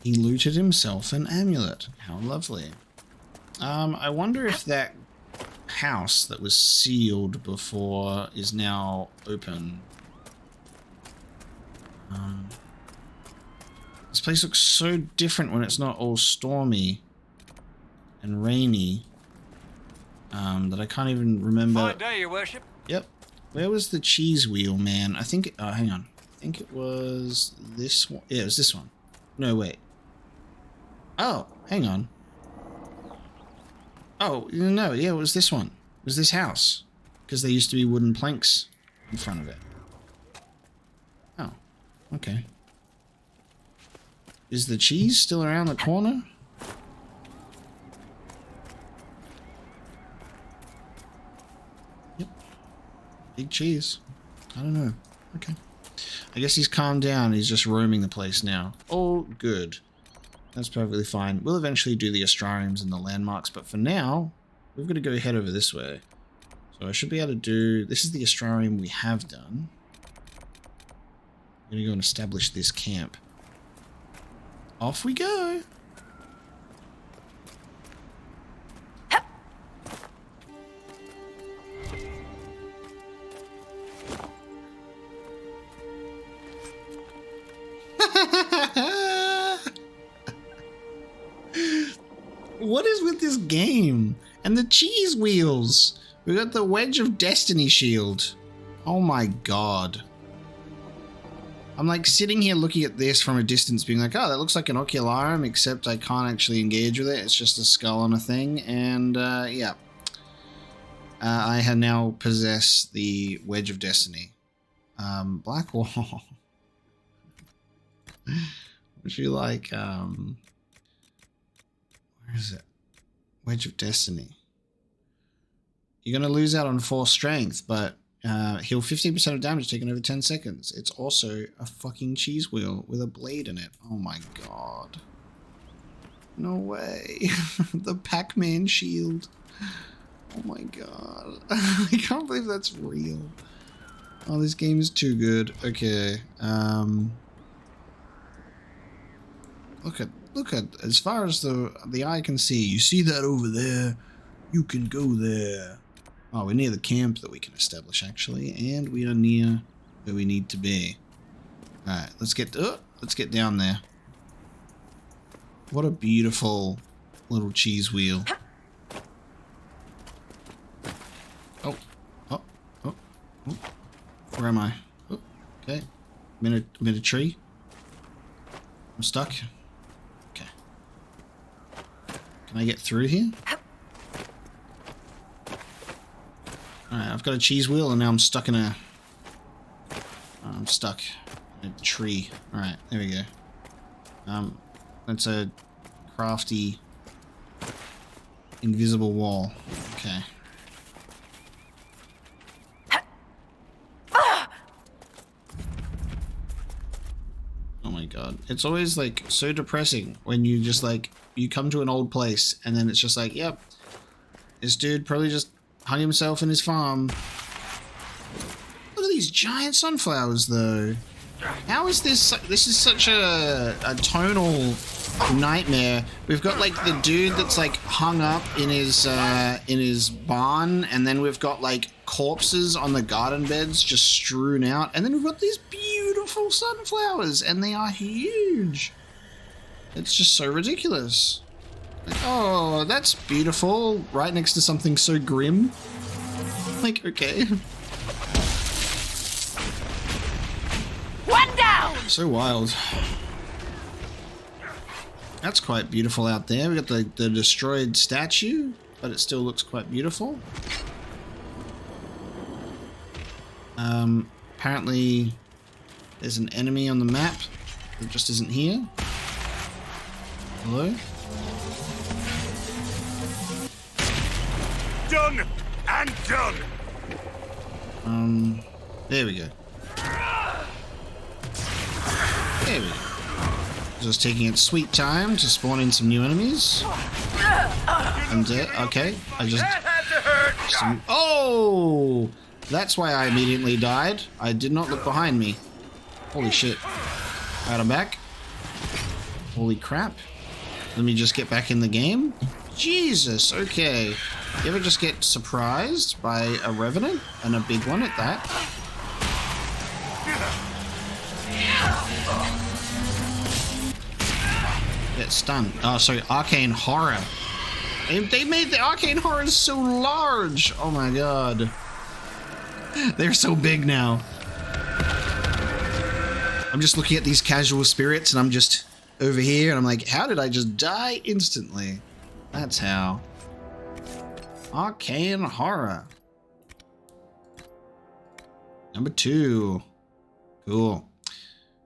He looted himself an amulet. How lovely. I wonder if that house that was sealed before is now open. This place looks so different when it's not all stormy and rainy. That I can't even remember. Fine day, Your Worship. Yep. Where was the cheese wheel, man? I think. Hang on. I think it was this one. Yeah, it was this one. No, wait. Oh, hang on. Oh, no, yeah, it was this one. It was this house. Because there used to be wooden planks in front of it. Oh, okay. Is the cheese still around the corner? Yep. Big cheese. I don't know. Okay. I guess he's calmed down. He's just roaming the place now. All good. That's perfectly fine. We'll eventually do the astrariums and the landmarks, but for now, we've got to go head over this way. So I should be able to do... This is the astrarium we have done. I'm going to go and establish this camp. Off we go! What is with this game? And the cheese wheels. We got the Wedge of Destiny shield. Oh my god. I'm like sitting here looking at this from a distance being like, oh, that looks like an ocularum, except I can't actually engage with it. It's just a skull on a thing. And yeah. I have now possess the Wedge of Destiny. Black Wall. Would you like, where is it? Wedge of Destiny. You're going to lose out on 4 strength, but heal 15% of damage taken over 10 seconds. It's also a fucking cheese wheel with a blade in it. Oh my god. No way. The Pac-Man shield. Oh my god. I can't believe that's real. Oh, this game is too good. Okay. Look at as far as the eye can see. You see that over there? You can go there. Oh, we're near the camp that we can establish actually, and we are near where we need to be. All right, let's get down there. What a beautiful little cheese wheel. Oh. Where am I? Oh, okay. I'm in a tree. I'm stuck. Okay. Can I get through here? Alright, I've got a cheese wheel and now I'm stuck in a... I'm stuck in a tree. Alright, there we go. That's a crafty invisible wall. Okay. Oh my god. It's always like so depressing when you just like, you come to an old place and then it's just like, yep, this dude probably just hung himself in his farm. Look at these giant sunflowers though. How is this? This is such a tonal nightmare. We've got like the dude that's like hung up in his barn, and then we've got like corpses on the garden beds just strewn out, and then we've got these beautiful sunflowers, and they are huge. It's just so ridiculous. Like, oh, that's beautiful. Right next to something so grim. Like, okay. One down! So wild. That's quite beautiful out there. We got the destroyed statue, but it still looks quite beautiful. Apparently there's an enemy on the map that just isn't here. Hello? Done and done. There we go. There we go. Just taking its sweet time to spawn in some new enemies. I'm dead. Okay, I just... Oh! That's why I immediately died. I did not look behind me. Holy shit. Alright, I'm back. Holy crap. Let me just get back in the game. Jesus, okay. You ever just get surprised by a revenant? And a big one at that. Get stunned. Oh, sorry, Arcane Horror. They made the Arcane Horrors so large. Oh my god. They're so big now. I'm just looking at these casual spirits and I'm just over here and I'm like, how did I just die instantly? That's how. Arcane Horror. Number 2. Cool.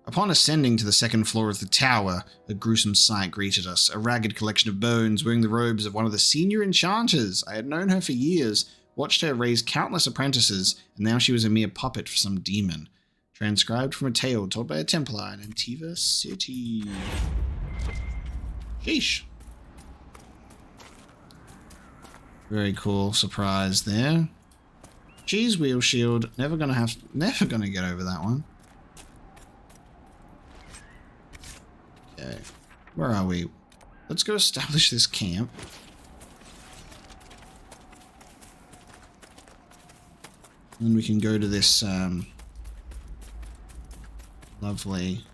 Upon ascending to the second floor of the tower, a gruesome sight greeted us. A ragged collection of bones wearing the robes of one of the senior enchanters. I had known her for years, watched her raise countless apprentices, and now she was a mere puppet for some demon. Transcribed from a tale told by a Templar in Antiva City. Sheesh. Very cool surprise there. Cheese wheel shield. Never gonna get over that one. Okay. Where are we? Let's go establish this camp. And we can go to this lovely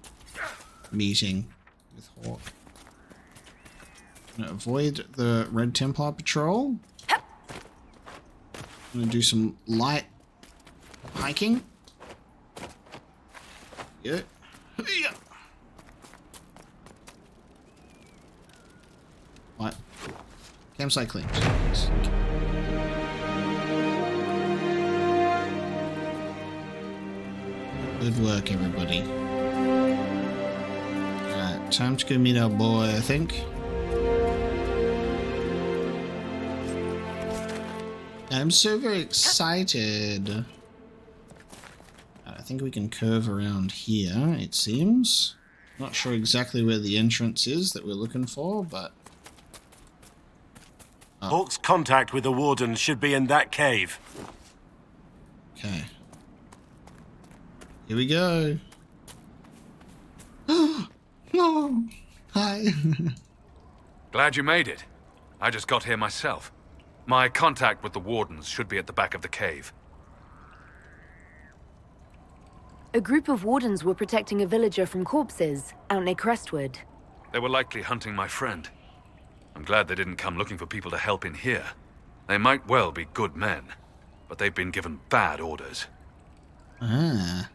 meeting with Hawke. Gonna avoid the Red Templar patrol. I'm gonna do some light hiking. Yeah. Yeah. What? Campsite clean. Good work, everybody. Alright, time to go meet our boy, I think. I'm so very excited. I think we can curve around here, it seems. Not sure exactly where the entrance is that we're looking for, but... Oh. Hawke's contact with the Warden should be in that cave. Okay. Here we go. No. Hi. Glad you made it. I just got here myself. My contact with the Wardens should be at the back of the cave. A group of Wardens were protecting a villager from corpses out near Crestwood. They were likely hunting my friend. I'm glad they didn't come looking for people to help in here. They might well be good men, but they've been given bad orders. Ah.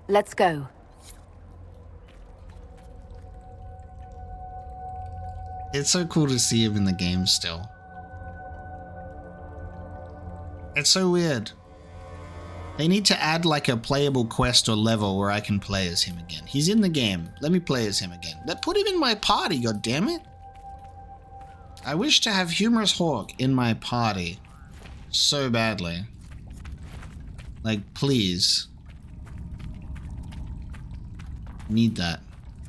Let's go. It's so cool to see him in the game still. It's so weird. They need to add like a playable quest or level where I can play as him again. He's in the game. Let me play as him again. Put him in my party, goddammit. I wish to have Humorous Hawke in my party so badly. Like, please. Need that.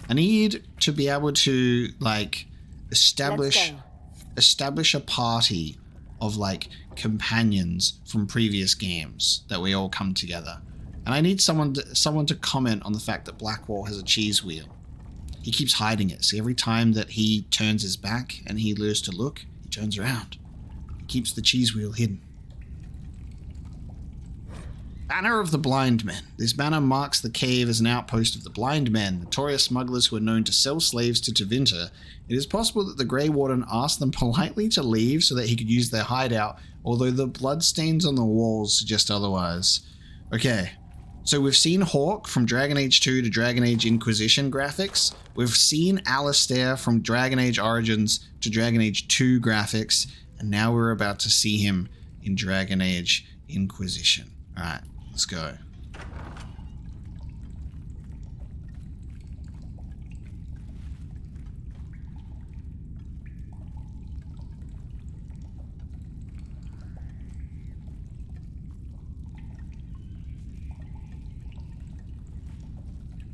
I need to be able to like establish a party of like companions from previous games that we all come together. And I need someone to comment on the fact that Blackwall has a cheese wheel. He keeps hiding it. See, every time that he turns his back and he lures to look, he turns around. He keeps the cheese wheel hidden. Banner of the Blind Men. This banner marks the cave as an outpost of the Blind Men, notorious smugglers who are known to sell slaves to Tevinter. It is possible that the Grey Warden asked them politely to leave so that he could use their hideout, although the bloodstains on the walls suggest otherwise. Okay, so we've seen Hawke from Dragon Age 2 to Dragon Age Inquisition graphics. We've seen Alistair from Dragon Age Origins to Dragon Age 2 graphics, and now we're about to see him in Dragon Age Inquisition. Alright. Let's go.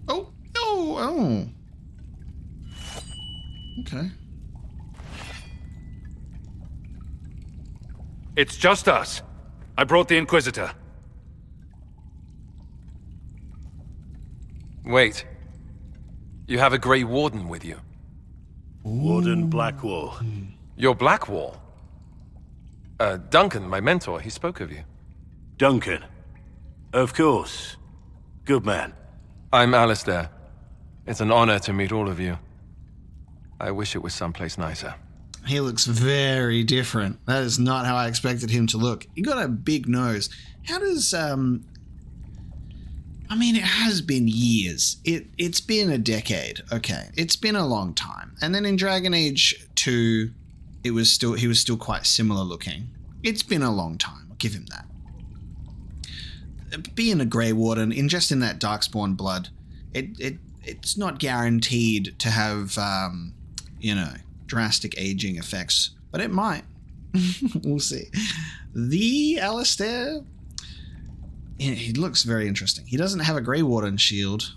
Oh, no, oh. Okay. It's just us. I brought the Inquisitor. Wait. You have a Grey Warden with you? Warden Blackwall. You're Blackwall? Duncan, my mentor, he spoke of you. Duncan? Of course. Good man. I'm Alistair. It's an honor to meet all of you. I wish it was someplace nicer. He looks very different. That is not how I expected him to look. He got a big nose. How does, I mean, it has been years. It's been a decade. Okay, it's been a long time. And then in Dragon Age 2, he was still quite similar looking. It's been a long time. I'll give him that. Being a Grey Warden, in that Darkspawn blood, it's not guaranteed to have drastic aging effects, but it might. We'll see. The Alistair. He looks very interesting. He doesn't have a Grey Warden shield.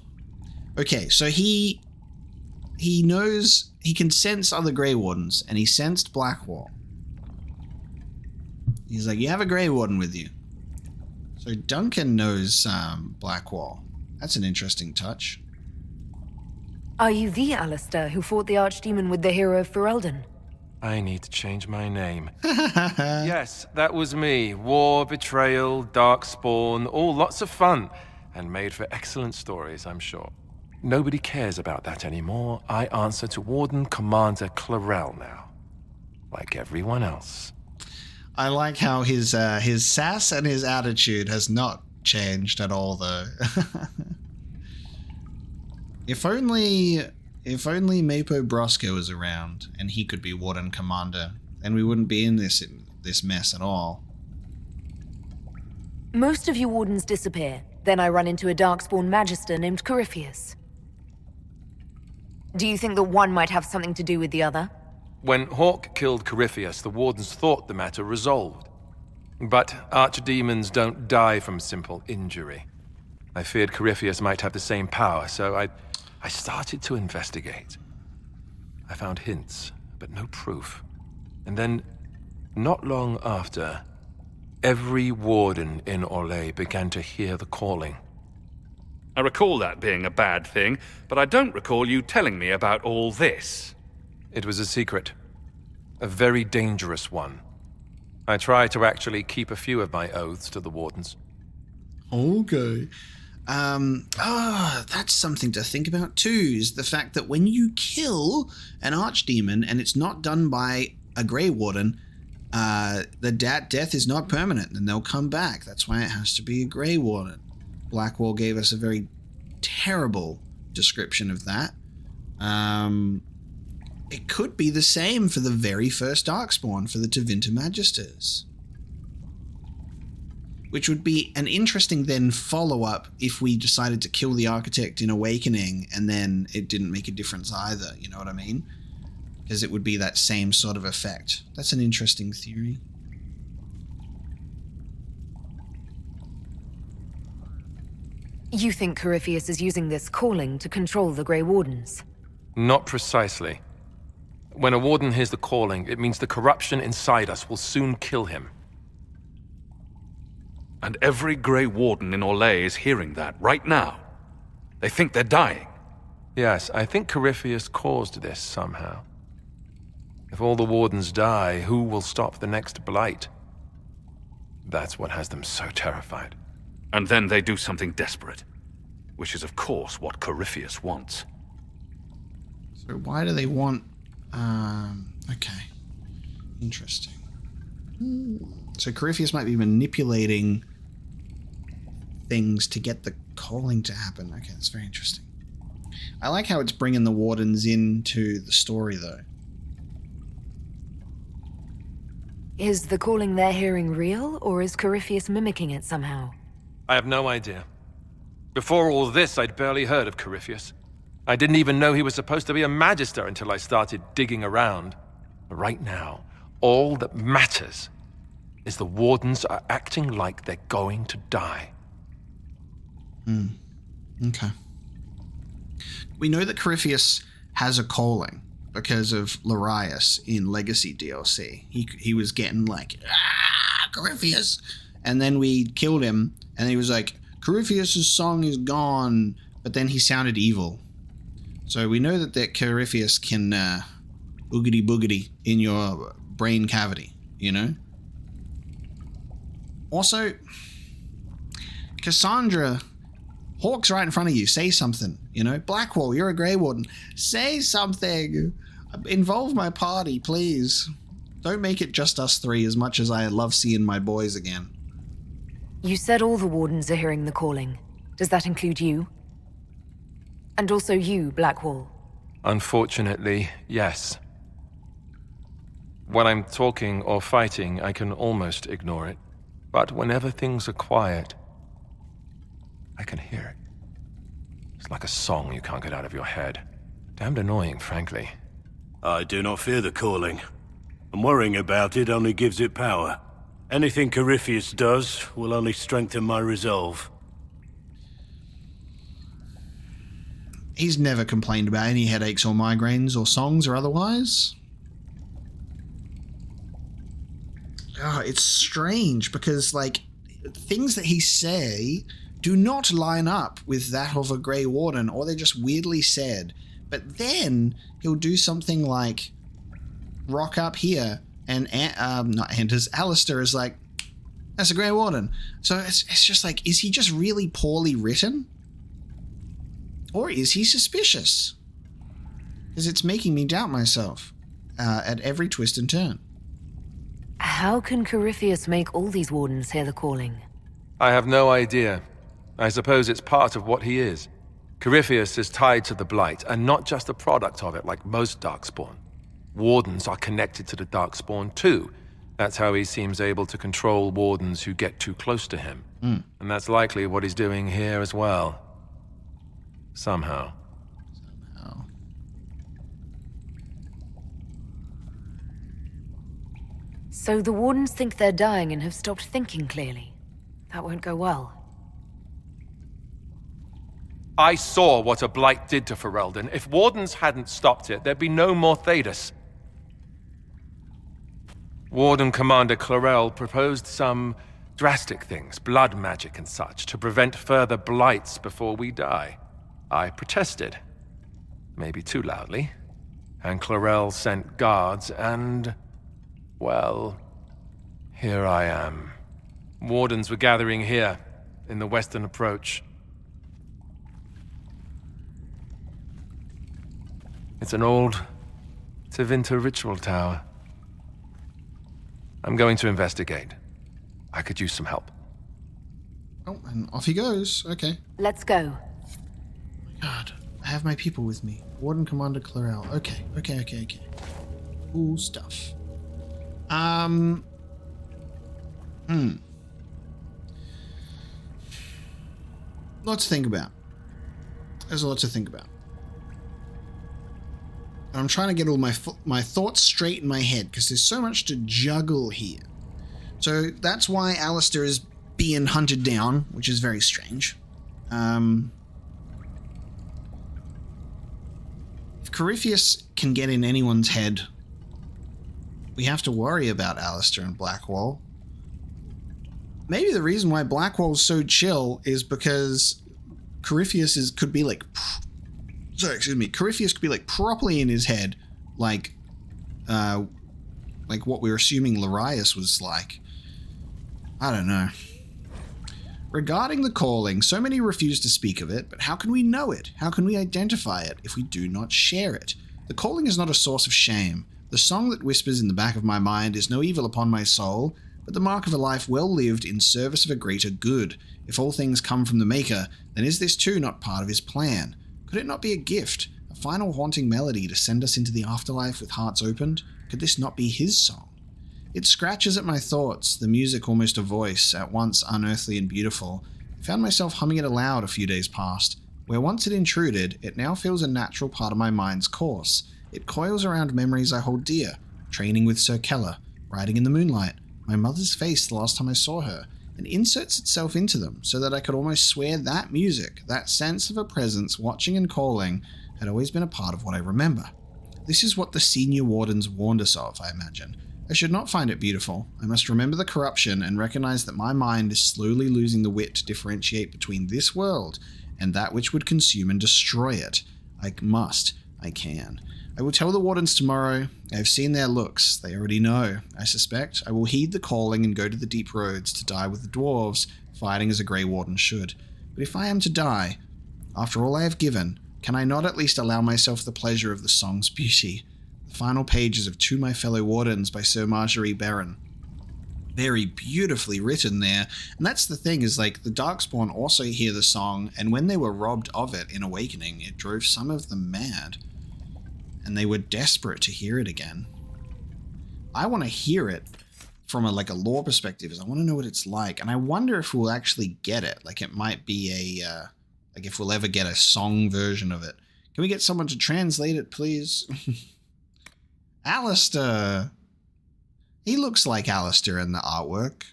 Okay, so he knows, he can sense other Grey Wardens, and he sensed Blackwall. He's like, you have a Grey Warden with you. So Duncan knows Blackwall. That's an interesting touch. Are you the Alistair who fought the Archdemon with the hero of Ferelden? I need to change my name. Yes, that was me. War, betrayal, darkspawn, all lots of fun. And made for excellent stories, I'm sure. Nobody cares about that anymore. I answer to Warden Commander Clarel now. Like everyone else. I like how his sass and his attitude has not changed at all, though. If only Mapo Brosco was around and he could be Warden Commander, then we wouldn't be in this mess at all. Most of you Wardens disappear. Then I run into a Darkspawn Magister named Corypheus. Do you think that one might have something to do with the other? When Hawke killed Corypheus, the Wardens thought the matter resolved. But archdemons don't die from simple injury. I feared Corypheus might have the same power, so I started to investigate. I found hints, but no proof. And then, not long after, every Warden in Orlais began to hear the calling. I recall that being a bad thing, but I don't recall you telling me about all this. It was a secret. A very dangerous one. I try to actually keep a few of my oaths to the Wardens. Okay. That's something to think about too, is the fact that when you kill an archdemon and it's not done by a Grey Warden, the death is not permanent and they'll come back. That's why it has to be a Grey Warden. Blackwall gave us a very terrible description of that. It could be the same for the very first Darkspawn, for the Tevinter Magisters. Which would be an interesting then follow-up if we decided to kill the Architect in Awakening and then it didn't make a difference either, you know what I mean? Because it would be that same sort of effect. That's an interesting theory. You think Corypheus is using this calling to control the Grey Wardens? Not precisely. When a Warden hears the calling, it means the corruption inside us will soon kill him. And every Grey Warden in Orlais is hearing that right now. They think they're dying. Yes, I think Corypheus caused this somehow. If all the Wardens die, who will stop the next blight? That's what has them so terrified. And then they do something desperate, which is of course what Corypheus wants. So why do they want... okay. Interesting. So Corypheus might be manipulating things to get the calling to happen. Okay, that's very interesting. I like how it's bringing the Wardens into the story, though. Is the calling they're hearing real, or is Corypheus mimicking it somehow? I have no idea. Before all this, I'd barely heard of Corypheus. I didn't even know he was supposed to be a Magister until I started digging around. But right now, all that matters is the Wardens are acting like they're going to die. Okay. We know that Corypheus has a calling because of Larius in Legacy DLC. He was getting like, Corypheus! And then we killed him, and he was like, Corypheus' song is gone, but then he sounded evil. So we know that Corypheus can oogity boogity in your brain cavity, you know? Also, Cassandra, Hawke's right in front of you. Say something, you know? Blackwall, you're a Grey Warden. Say something. Involve my party, please. Don't make it just us three, as much as I love seeing my boys again. You said all the Wardens are hearing the calling. Does that include you? And also you, Blackwall? Unfortunately, yes. When I'm talking or fighting, I can almost ignore it. But whenever things are quiet, I can hear it. It's like a song you can't get out of your head. Damned annoying, frankly. I do not fear the calling. And worrying about it only gives it power. Anything Corypheus does will only strengthen my resolve. He's never complained about any headaches or migraines or songs or otherwise. It's strange because, like, things that he say do not line up with that of a Grey Warden, or they're just weirdly said. But then he'll do something like rock up here and not Anders, Alistair is like, that's a Grey Warden. So it's just like, is he just really poorly written? Or is he suspicious? Because it's making me doubt myself at every twist and turn. How can Corypheus make all these wardens hear the calling? I have no idea. I suppose it's part of what he is. Corypheus is tied to the Blight, and not just a product of it like most Darkspawn. Wardens are connected to the Darkspawn too. That's how he seems able to control wardens who get too close to him. And that's likely what he's doing here as well. Somehow. So the wardens think they're dying and have stopped thinking clearly. That won't go well. I saw what a Blight did to Ferelden. If wardens hadn't stopped it, there'd be no more Thedas. Warden Commander Clarel proposed some drastic things, blood magic and such, to prevent further blights before we die. I protested. Maybe too loudly. And Clarel sent guards and... well, here I am. Wardens were gathering here, in the western approach. It's an old Tevinter ritual tower. I'm going to investigate. I could use some help. Oh, and off he goes. Okay. Let's go. God, I have my people with me. Warden Commander Clarel. Okay. Cool stuff. Lots to think about. There's a lot to think about. I'm trying to get all my thoughts straight in my head because there's so much to juggle here. So that's why Alistair is being hunted down, which is very strange. If Corypheus can get in anyone's head, we have to worry about Alistair and Blackwall. Maybe the reason why Blackwall's so chill is because Corypheus could be like... Corypheus could be like properly in his head, like what we were assuming Larius was like. I don't know. Regarding the calling, so many refuse to speak of it, but how can we know it? How can we identify it if we do not share it? The calling is not a source of shame. The song that whispers in the back of my mind is no evil upon my soul, but the mark of a life well lived in service of a greater good. If all things come from the Maker, then is this too not part of his plan? Could it not be a gift, a final haunting melody to send us into the afterlife with hearts opened? Could this not be his song? It scratches at my thoughts, the music almost a voice, at once unearthly and beautiful. I found myself humming it aloud a few days past. Where once it intruded, it now feels a natural part of my mind's course. It coils around memories I hold dear, training with Sir Keller, riding in the moonlight, my mother's face the last time I saw her, and inserts itself into them so that I could almost swear that music, that sense of a presence watching and calling, had always been a part of what I remember. This is what the senior wardens warned us of, I imagine. I should not find it beautiful. I must remember the corruption and recognize that my mind is slowly losing the wit to differentiate between this world and that which would consume and destroy it. I can. I will tell the wardens tomorrow. I have seen their looks. They already know. I suspect I will heed the calling and go to the deep roads to die with the dwarves, fighting as a Grey Warden should. But if I am to die, after all I have given, can I not at least allow myself the pleasure of the song's beauty? The final pages of To My Fellow Wardens by Sir Marjorie Barron. Very beautifully written there. And that's the thing, is like the Darkspawn also hear the song, and when they were robbed of it in Awakening, it drove some of them mad. And they were desperate to hear it again. I want to hear it from a lore perspective. I want to know what it's like, and I wonder if we'll actually get it. Like it might be a, if we'll ever get a song version of it. Can we get someone to translate it, please? Alistair. He looks like Alistair in the artwork.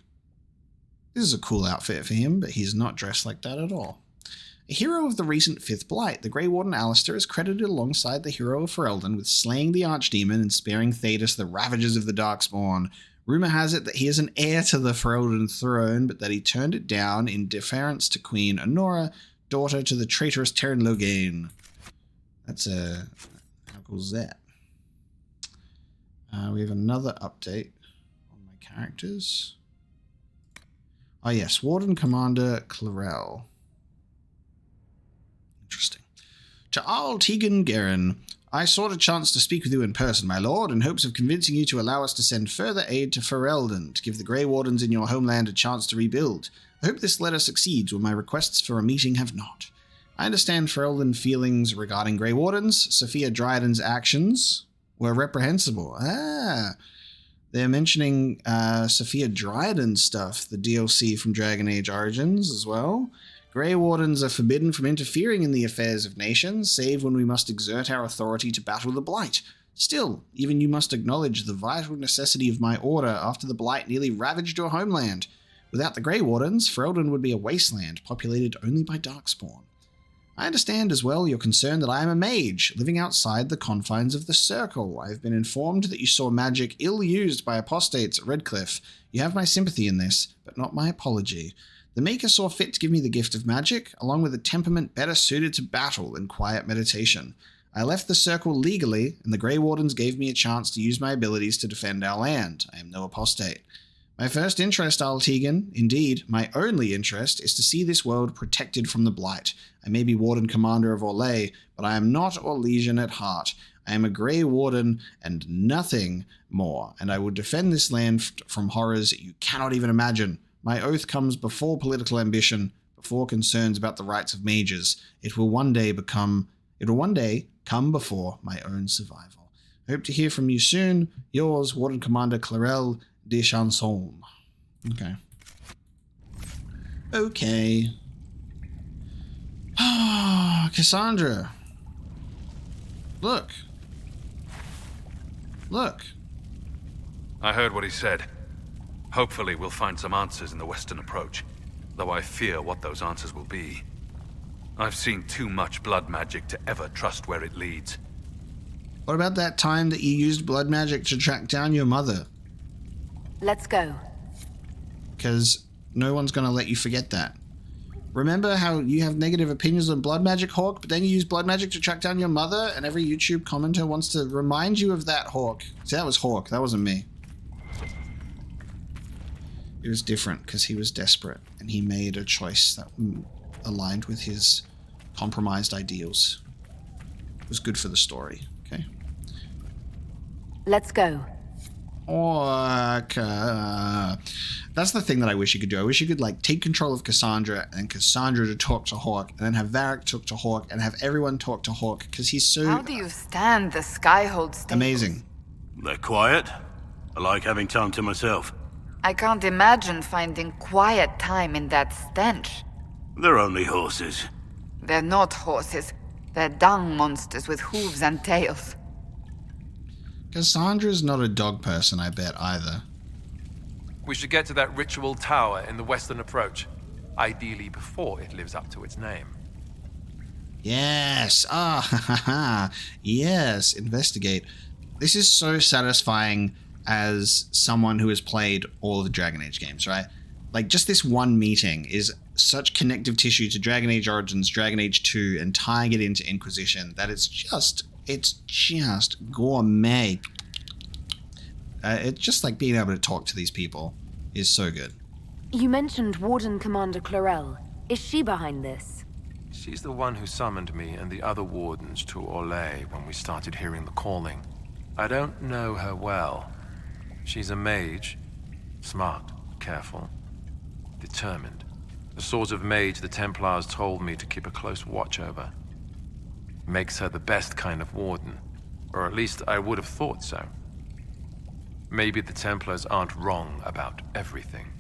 This is a cool outfit for him, but he's not dressed like that at all. A hero of the recent Fifth Blight, the Grey Warden Alistair is credited alongside the hero of Ferelden with slaying the Archdemon and sparing Thedas the ravages of the Darkspawn. Rumour has it that he is an heir to the Ferelden throne, but that he turned it down in deference to Queen Honora, daughter to the traitorous Terran Loghain. That's how cool is that? We have another update on my characters. Oh yes, Warden Commander Clarel. Interesting. To Tegan Guerin, I sought a chance to speak with you in person, my lord, in hopes of convincing you to allow us to send further aid to Ferelden, to give the Grey Wardens in your homeland a chance to rebuild. I hope this letter succeeds, where my requests for a meeting have not. I understand Ferelden feelings regarding Grey Wardens. Sophia Dryden's actions were reprehensible. They're mentioning Sophia Dryden stuff, the DLC from Dragon Age Origins as well. Grey Wardens are forbidden from interfering in the affairs of nations, save when we must exert our authority to battle the Blight. Still, even you must acknowledge the vital necessity of my order after the Blight nearly ravaged your homeland. Without the Grey Wardens, Ferelden would be a wasteland, populated only by Darkspawn. I understand as well your concern that I am a mage, living outside the confines of the Circle. I have been informed that you saw magic ill-used by apostates at Redcliffe. You have my sympathy in this, but not my apology. The Maker saw fit to give me the gift of magic, along with a temperament better suited to battle and quiet meditation. I left the Circle legally, and the Grey Wardens gave me a chance to use my abilities to defend our land. I am no apostate. My first interest, Tegan, indeed, my only interest, is to see this world protected from the Blight. I may be Warden Commander of Orlais, but I am not Orlesian at heart. I am a Grey Warden and nothing more, and I will defend this land from horrors you cannot even imagine. My oath comes before political ambition, before concerns about the rights of mages. It will one day come before my own survival. I hope to hear from you soon. Yours, Warden Commander Clarel de Chanson. Okay. Cassandra. Look. I heard what he said. Hopefully we'll find some answers in the Western approach, though I fear what those answers will be. I've seen too much blood magic to ever trust where it leads. What about that time that you used blood magic to track down your mother? Let's go. Because no one's going to let you forget that. Remember how you have negative opinions on blood magic, Hawke, but then you use blood magic to track down your mother, and every YouTube commenter wants to remind you of that, Hawke. See, that was Hawke, that wasn't me. It was different because he was desperate and he made a choice that aligned with his compromised ideals. It was good for the story, okay? Let's go. That's the thing that I wish you could do. I wish you could like take control of Cassandra and Cassandra to talk to Hawke, and then have Varric talk to Hawke, and have everyone talk to Hawke because he's so... How do you stand the Skyhold stables? Amazing. They're quiet. I like having time to myself. I can't imagine finding quiet time in that stench. They're only horses. They're not horses. They're dung monsters with hooves and tails. Cassandra's not a dog person, I bet, either. We should get to that ritual tower in the Western approach. Ideally before it lives up to its name. Yes! Yes, investigate. This is so satisfying as someone who has played all of the Dragon Age games, right? Like, just this one meeting is such connective tissue to Dragon Age Origins, Dragon Age 2, and tying it into Inquisition that it's just gourmet. It's just like being able to talk to these people is so good. You mentioned Warden Commander Clarel. Is she behind this? She's the one who summoned me and the other wardens to Orlais when we started hearing the calling. I don't know her well. She's a mage. Smart, careful, determined. The sort of mage the Templars told me to keep a close watch over. Makes her the best kind of warden. Or at least I would have thought so. Maybe the Templars aren't wrong about everything.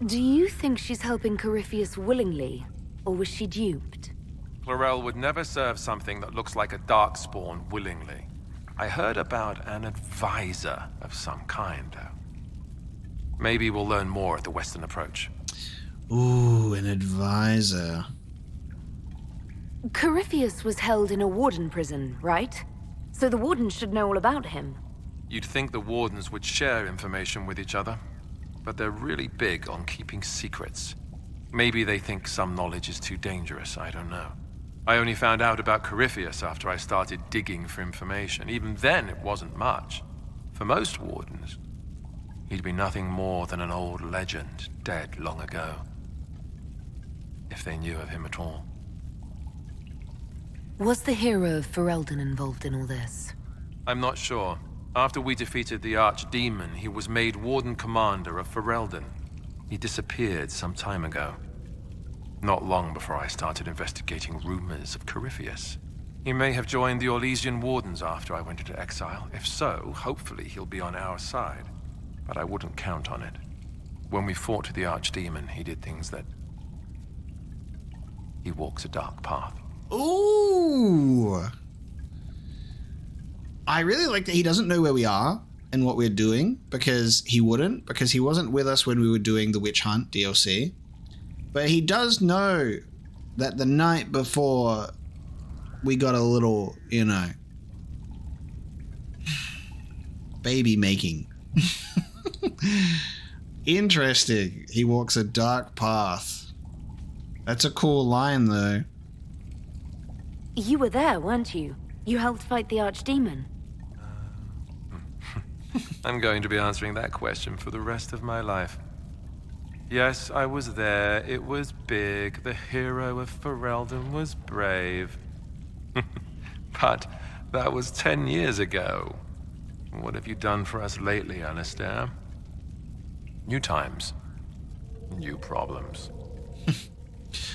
Do you think she's helping Corypheus willingly, or was she duped? Clarel would never serve something that looks like a darkspawn willingly. I heard about an advisor of some kind, though. Maybe we'll learn more at the Western approach. Ooh, an advisor. Corypheus was held in a warden prison, right? So the warden should know all about him. You'd think the wardens would share information with each other, but they're really big on keeping secrets. Maybe they think some knowledge is too dangerous, I don't know. I only found out about Corypheus after I started digging for information. Even then, it wasn't much. For most wardens, he'd be nothing more than an old legend, dead long ago. If they knew of him at all. Was the hero of Ferelden involved in all this? I'm not sure. After we defeated the Archdemon, he was made Warden Commander of Ferelden. He disappeared some time ago. Not long before I started investigating rumors of Corypheus. He may have joined the Orlesian Wardens after I went into exile. If so, hopefully he'll be on our side. But I wouldn't count on it. When we fought the Archdemon, he did things that... He walks a dark path. Ooh! I really like that he doesn't know where we are and what we're doing, because he wasn't with us when we were doing the Witch Hunt DLC. But he does know that the night before we got a little, baby making. Interesting. He walks a dark path. That's a cool line, though. You were there, weren't you? You helped fight the Archdemon. I'm going to be answering that question for the rest of my life. Yes, I was there. It was big. The hero of Ferelden was brave. But that was 10 years ago. What have you done for us lately, Alistair? New times. New problems.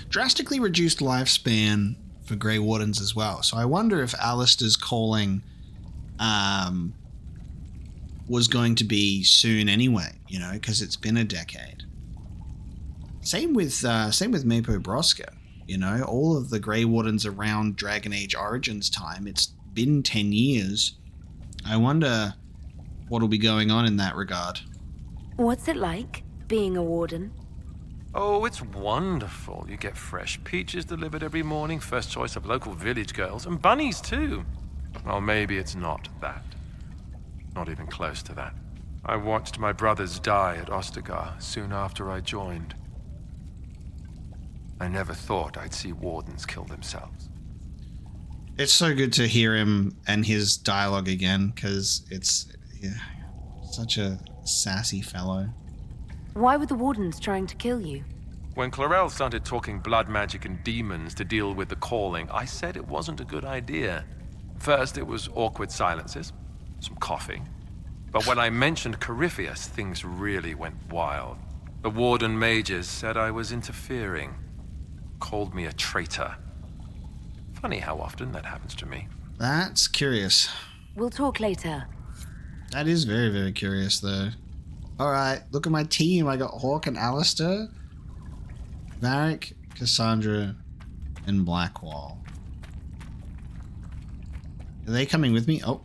Drastically reduced lifespan for Grey Wardens as well. So I wonder if Alistair's calling was going to be soon anyway, because it's been a decade. Same with Mapo Broska. All of the Grey Wardens around Dragon Age Origins time, it's been 10 years. I wonder what'll be going on in that regard. What's it like, being a warden? Oh, it's wonderful. You get fresh peaches delivered every morning, first choice of local village girls, and bunnies too. Well, maybe it's not that. Not even close to that. I watched my brothers die at Ostagar soon after I joined. I never thought I'd see wardens kill themselves. It's so good to hear him and his dialogue again, because it's such a sassy fellow. Why were the wardens trying to kill you? When Clarel started talking blood magic and demons to deal with the calling, I said it wasn't a good idea. First, it was awkward silences, some coughing. But when I mentioned Corypheus, things really went wild. The warden mages said I was interfering. Called me a traitor. Funny how often that happens to me. That's curious. We'll talk later. That is very, very curious, though. Alright, look at my team. I got Hawke and Alistair, Varric, Cassandra, and Blackwall. Are they coming with me? Oh,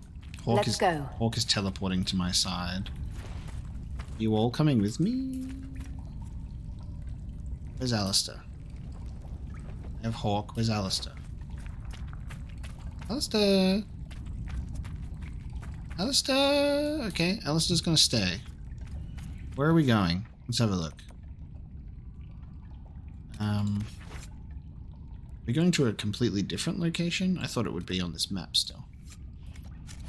Let's go. Hawke is teleporting to my side. You all coming with me? Where's Alistair? I have Hawke. Where's Alistair? Alistair! Alistair! Okay, Alistair's gonna stay. Where are we going? Let's have a look. We're going to a completely different location? I thought it would be on this map still.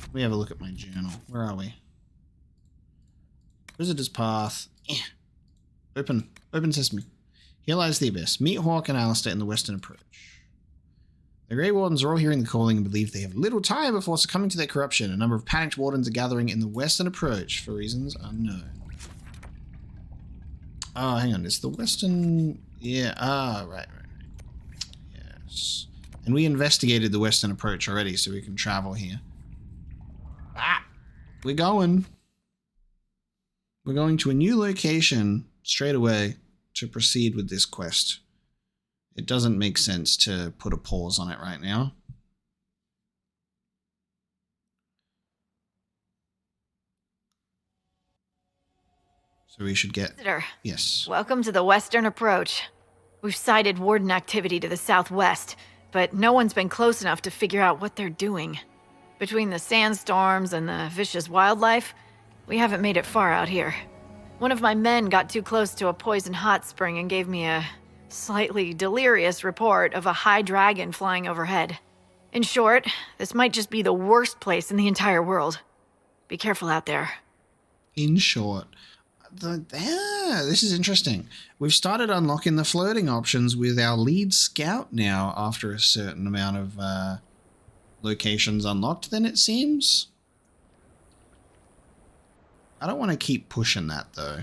Let me have a look at my journal. Where are we? Visitor's Path. Open sesame. Here lies the abyss. Meet Hawke and Alistair in the Western Approach. The Grey Wardens are all hearing the calling and believe they have little time before succumbing to their corruption. A number of panicked Wardens are gathering in the Western Approach for reasons unknown. Oh, hang on. It's the Western... Yeah. Ah, right. Yes. And we investigated the Western Approach already, so we can travel here. Ah! We're going. We're going to a new location straight away to proceed with this quest. It doesn't make sense to put a pause on it right now. So we should get... Visitor. Yes. Welcome to the Western Approach. We've sighted Warden activity to the southwest, but no one's been close enough to figure out what they're doing. Between the sandstorms and the vicious wildlife, we haven't made it far out here. One of my men got too close to a poison hot spring and gave me a slightly delirious report of a high dragon flying overhead. In short, this might just be the worst place in the entire world. Be careful out there. In short, This is interesting. We've started unlocking the flirting options with our lead scout now after a certain amount of locations unlocked, then it seems. I don't want to keep pushing that, though.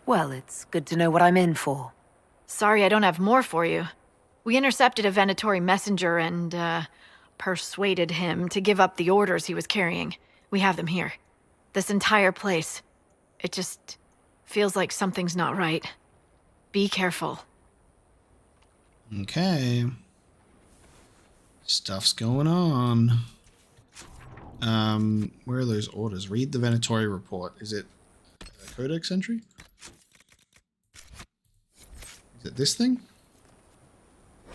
Well, it's good to know what I'm in for. Sorry I don't have more for you. We intercepted a Venatori messenger and, persuaded him to give up the orders he was carrying. We have them here. This entire place. It just feels like something's not right. Be careful. Okay. Stuff's going on. Where are those orders? Read the Venatori report. Is it a Codex entry? Is it this thing?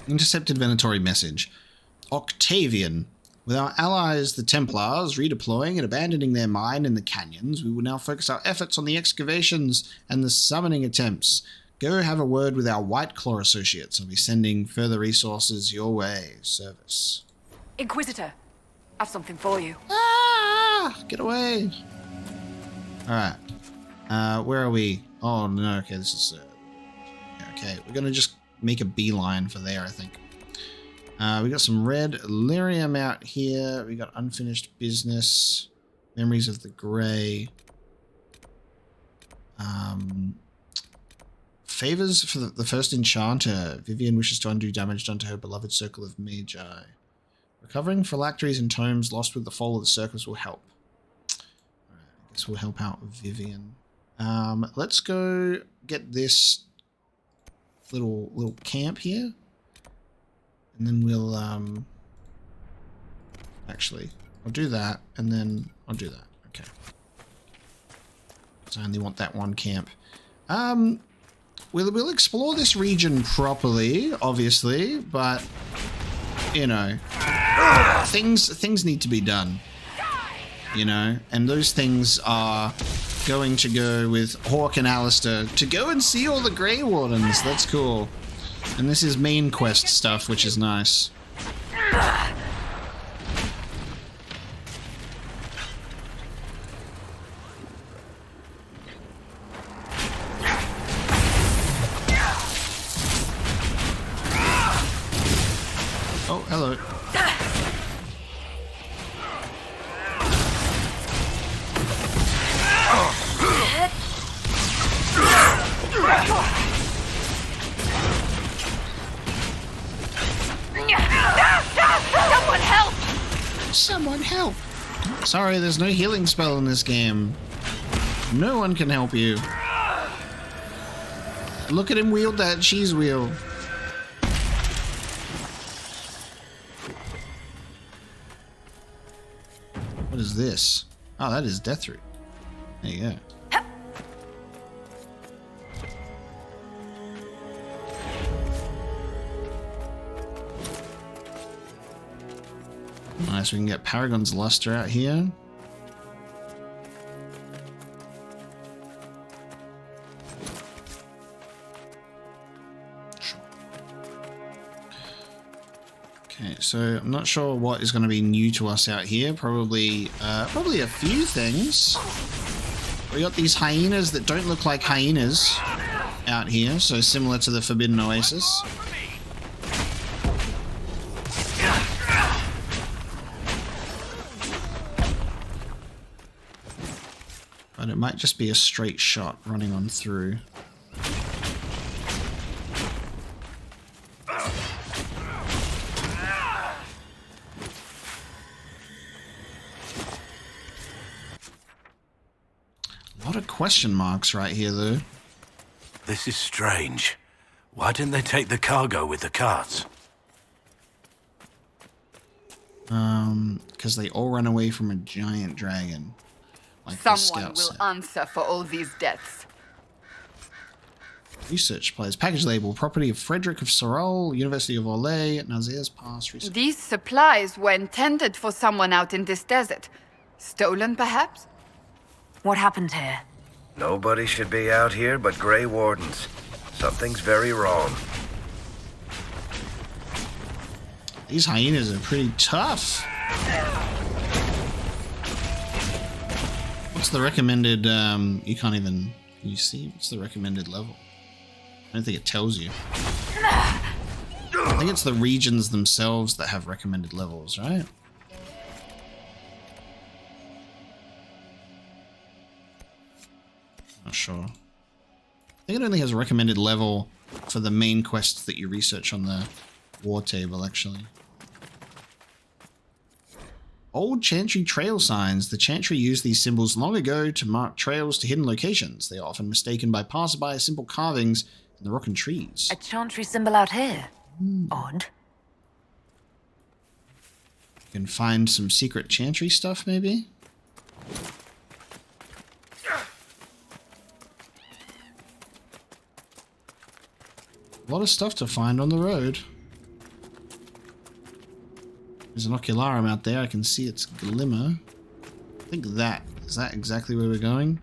Intercepted Venatori message. Octavian. With our allies, the Templars, redeploying and abandoning their mine in the canyons, we will now focus our efforts on the excavations and the summoning attempts. Go have a word with our White Claw associates. I'll be sending further resources your way. Service. Inquisitor, I've something for you. Ah! Get away! Alright. Where are we? Oh, no, okay, this is... okay, we're gonna just make a beeline for there, I think. We got some red lyrium out here. We got unfinished business. Memories of the Grey. Favors for the first enchanter. Vivian wishes to undo damage done to her beloved circle of Magi. Recovering phylacteries and tomes lost with the fall of the circles will help. Alright, I guess we'll help out Vivian. Let's go get this little camp here. And then we'll, actually, I'll do that, and then I'll do that. Okay. So I only want that one camp. We'll explore this region properly, obviously, but, you know, things need to be done, you know, and those things are going to go with Hawke and Alistair to go and see all the Grey Wardens. That's cool. And this is main quest stuff, which is nice. Oh, hello. Someone help! Someone help! Sorry, there's no healing spell in this game. No one can help you. Look at him wield that cheese wheel. What is this? Oh, that is Death Root. There you go. Nice, we can get Paragon's Luster out here. Sure. Okay, so I'm not sure what is going to be new to us out here. Probably a few things. We got these hyenas that don't look like hyenas out here, so similar to the Forbidden Oasis. But it might just be a straight shot running on through. A lot of question marks right here, though. This is strange. Why didn't they take the cargo with the carts? Because they all ran away from a giant dragon. Like someone will answer for all these deaths. Research players. Package label. Property of Frederick of Sorrel, University of Orlais, Nazir's Pass. Research. These supplies were intended for someone out in this desert. Stolen, perhaps? What happened here? Nobody should be out here but Grey Wardens. Something's very wrong. These hyenas are pretty tough. What's the recommended, you can't even, can you see? What's the recommended level? I don't think it tells you. I think it's the regions themselves that have recommended levels, right? Not sure. I think it only has a recommended level for the main quests that you research on the war table, actually. Old Chantry trail signs. The Chantry used these symbols long ago to mark trails to hidden locations. They are often mistaken by passerby as simple carvings in the rock and trees. A Chantry symbol out here. Odd. You can find some secret Chantry stuff, maybe? A lot of stuff to find on the road. There's an ocularum out there. I can see its glimmer. I think that... Is that exactly where we're going?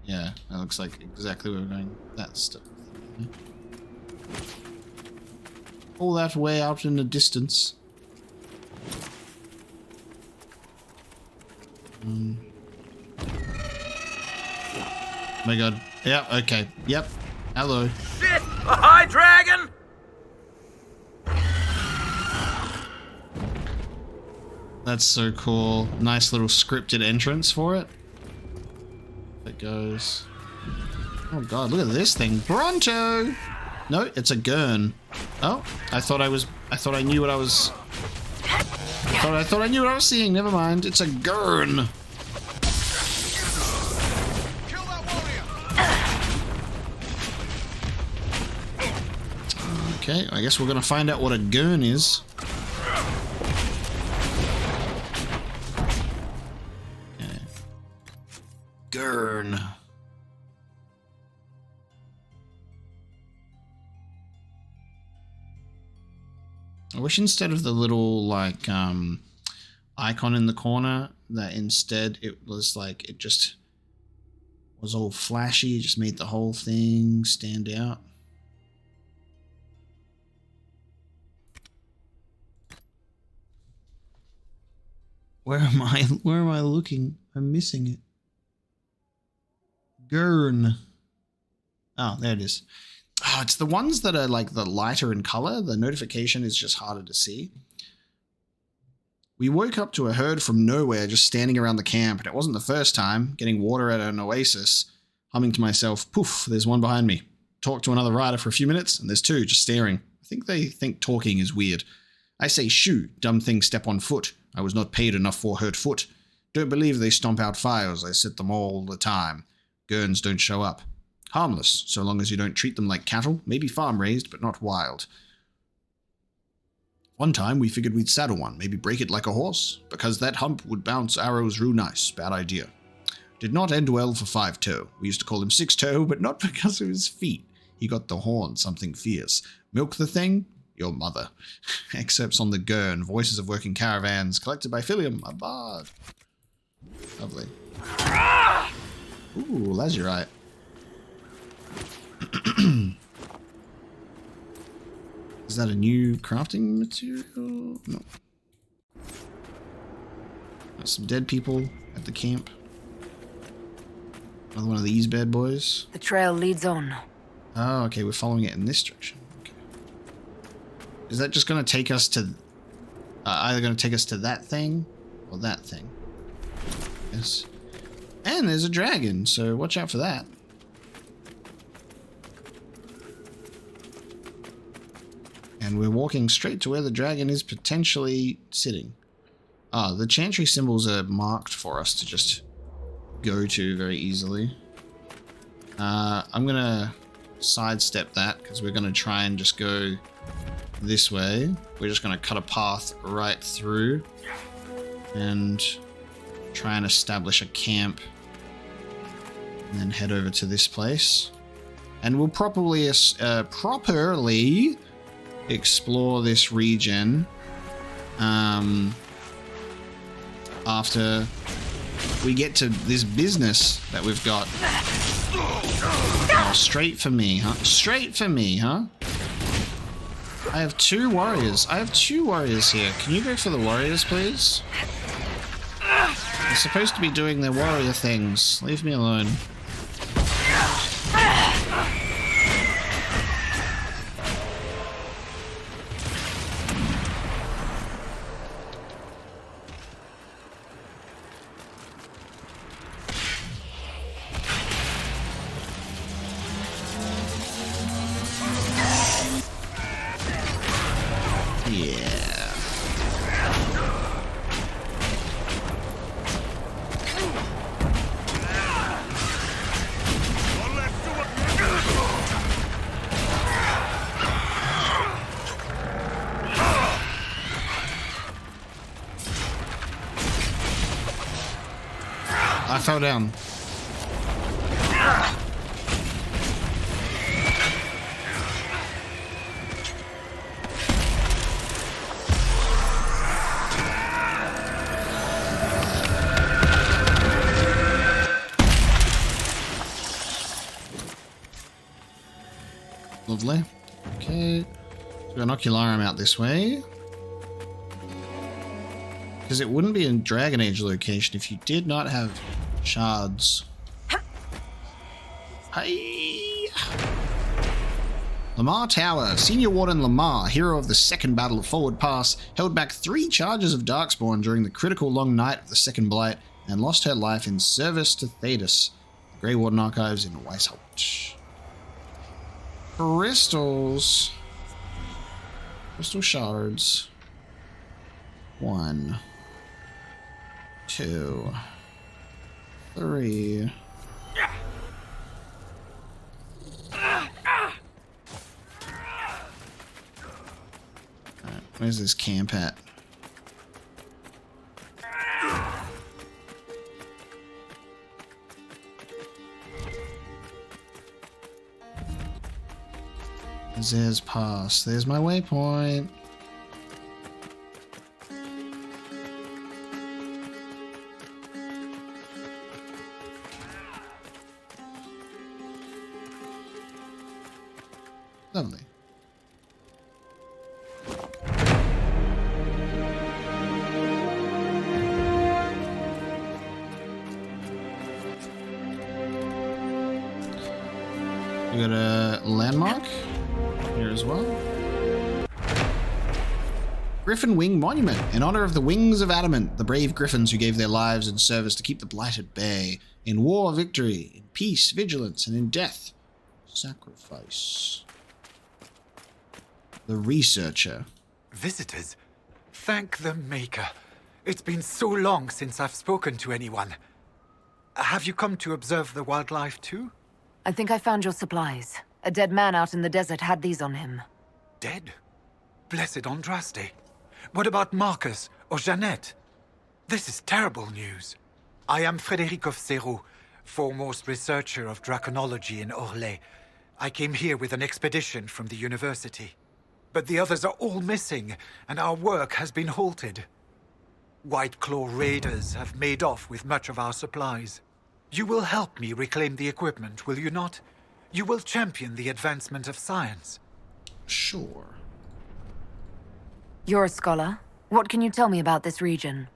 Yeah, that looks like exactly where we're going. That stuff. All that way out in the distance. Oh my god. Yeah, okay. Yep. Hello. Shit! A high dragon! That's so cool. Nice little scripted entrance for it. It goes. Oh god, look at this thing. Bronto! No, it's a gurn. Oh, I thought I knew what I was... I thought I knew what I was seeing. Never mind. It's a gurn. Okay, I guess we're gonna find out what a gurn is. Okay. Gurn. I wish instead of the little like icon in the corner that instead it was like it just was all flashy, it just made the whole thing stand out. Where am I? Where am I looking? I'm missing it. Gurn. Oh, there it is. Oh, it's the ones that are like the lighter in color. The notification is just harder to see. We woke up to a herd from nowhere just standing around the camp, and it wasn't the first time. Getting water at an oasis, humming to myself, poof, there's one behind me. Talk to another rider for a few minutes, and there's two just staring. I think they think talking is weird. I say, shoo, dumb thing, step on foot. I was not paid enough for hurt foot. Don't believe they stomp out fires. I set them all the time. Gurns don't show up. Harmless, so long as you don't treat them like cattle. Maybe farm-raised, but not wild. One time, we figured we'd saddle one, maybe break it like a horse, because that hump would bounce arrows real nice. Bad idea. Did not end well for 5-toe. We used to call him 6-toe, but not because of his feet. He got the horn, something fierce. Milk the thing? Your mother. Excerpts on the Gurn, voices of working caravans, collected by Philium, a bard. Lovely. Ooh, lazurite. Is that a new crafting material? No. There's some dead people at the camp. Another one of these bad boys. The trail leads on. Oh, okay, we're following it in this direction. Okay. Is that just going to take us to... either going to take us to that thing or that thing? Yes. And there's a dragon, so watch out for that. And we're walking straight to where the dragon is potentially sitting. Ah, the Chantry symbols are marked for us to just go to very easily. I'm gonna sidestep that because we're gonna try and just go this way. We're just gonna cut a path right through and try and establish a camp and then head over to this place. And we'll properly explore this region after we get to this business that we've got. Oh, straight for me, huh? Straight for me, huh? I have two warriors. I have two warriors here. Can you go for the warriors, please? They're supposed to be doing their warrior things. Leave me alone. I fell down. Lovely. Okay. So we got an Ocularum out this way. Because it wouldn't be a Dragon Age location if you did not have shards. Hey! Lamar Tower. Senior Warden Lamar, hero of the Second Battle of Forward Pass, held back 3 charges of Darkspawn during the critical long night of the Second Blight and lost her life in service to Thedas. The Grey Warden Archives in Weishaupt. Crystals. Crystal shards. 1, 2, 3. Alright, where's this camp at? Azez Pass. There's my waypoint. Lovely. We got a landmark here as well. Griffin Wing Monument, in honor of the Wings of Adamant, the brave griffins who gave their lives in service to keep the Blight at bay. In war, victory. In peace, vigilance. And in death, sacrifice. The Researcher. Visitors? Thank the Maker. It's been so long since I've spoken to anyone. Have you come to observe the wildlife too? I think I found your supplies. A dead man out in the desert had these on him. Dead? Blessed Andraste. What about Marcus or Jeannette? This is terrible news. I am Frederick of Serrault, foremost researcher of draconology in Orlais. I came here with an expedition from the university. But the others are all missing, and our work has been halted. White Claw raiders have made off with much of our supplies. You will help me reclaim the equipment, will you not? You will champion the advancement of science. Sure. You're a scholar. What can you tell me about this region?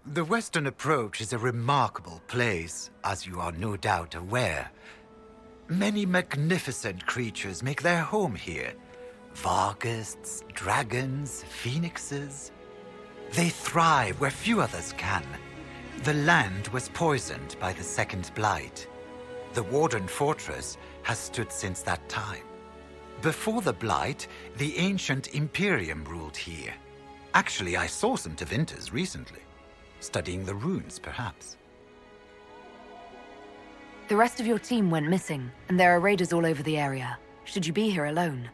The Western Approach is a remarkable place, as you are no doubt aware. Many magnificent creatures make their home here. Vargusts, dragons, phoenixes. They thrive where few others can. The land was poisoned by the Second Blight. The Warden Fortress has stood since that time. Before the Blight, the ancient Imperium ruled here. Actually, I saw some Tevinters recently. Studying the runes, perhaps. The rest of your team went missing, and there are raiders all over the area. Should you be here alone?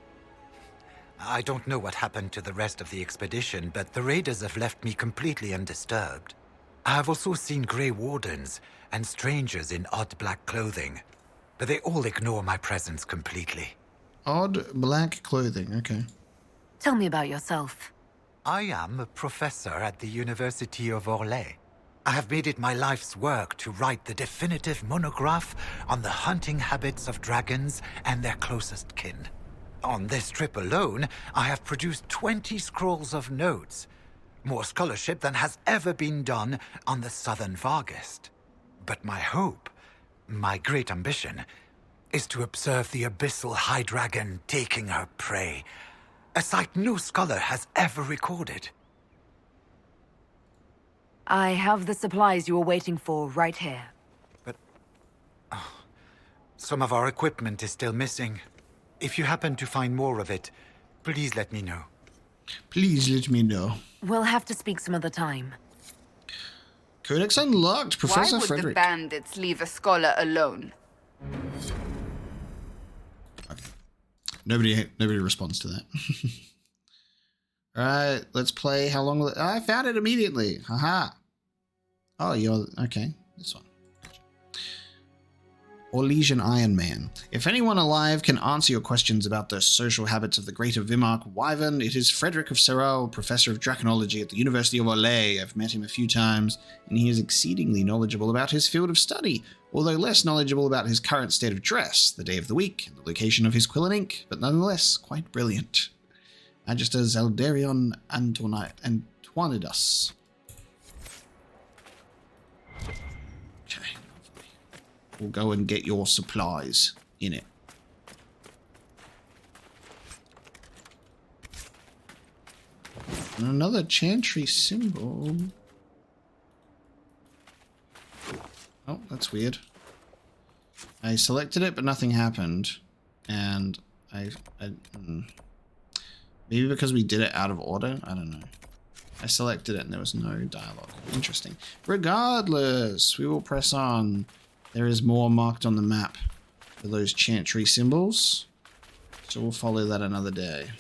I don't know what happened to the rest of the expedition, but the raiders have left me completely undisturbed. I have also seen Grey Wardens and strangers in odd black clothing, but they all ignore my presence completely. Odd black clothing, okay. Tell me about yourself. I am a professor at the University of Orlais. I have made it my life's work to write the definitive monograph on the hunting habits of dragons and their closest kin. On this trip alone, I have produced 20 scrolls of notes. More scholarship than has ever been done on the southern Vargest. But my hope, my great ambition, is to observe the abyssal high dragon taking her prey. A sight no scholar has ever recorded. I have the supplies you were waiting for right here. But some of our equipment is still missing. If you happen to find more of it, please let me know. Please let me know. We'll have to speak some other time. Codex unlocked, Professor Why would Frederick. the bandits leave a scholar alone? Nobody responds to that. Alright, let's play. How long will it... I found it immediately. Haha. Oh, you're... Okay, this one. Orlesian Iron Man. If anyone alive can answer your questions about the social habits of the Greater Vimarch Wyvern, it is Frederick of Serral, Professor of Draconology at the University of Orlais. I've met him a few times, and he is exceedingly knowledgeable about his field of study, although less knowledgeable about his current state of dress, the day of the week, and the location of his quill and ink, but nonetheless quite brilliant. Magister Zeldarion Antoinidus. Okay. We'll go and get your supplies in it. And another chantry symbol. Oh, that's weird. I selected it, but nothing happened. And maybe because we did it out of order? I don't know. I selected it and there was no dialogue. Interesting. Regardless, we will press on. There is more marked on the map for those chantry symbols. So we'll follow that another day.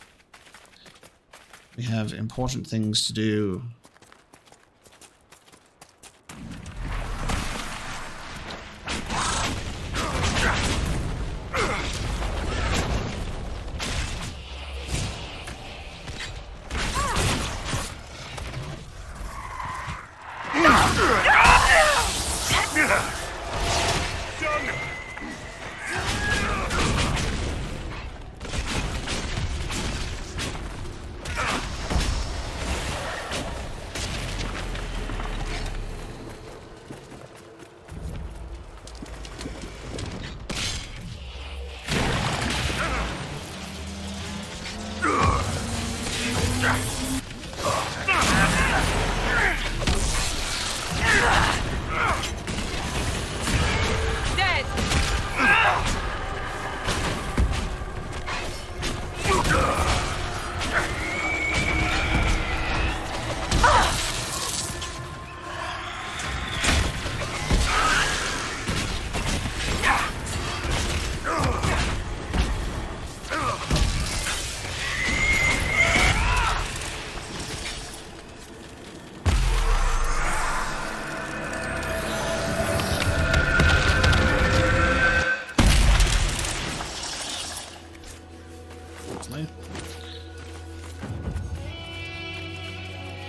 We have important things to do.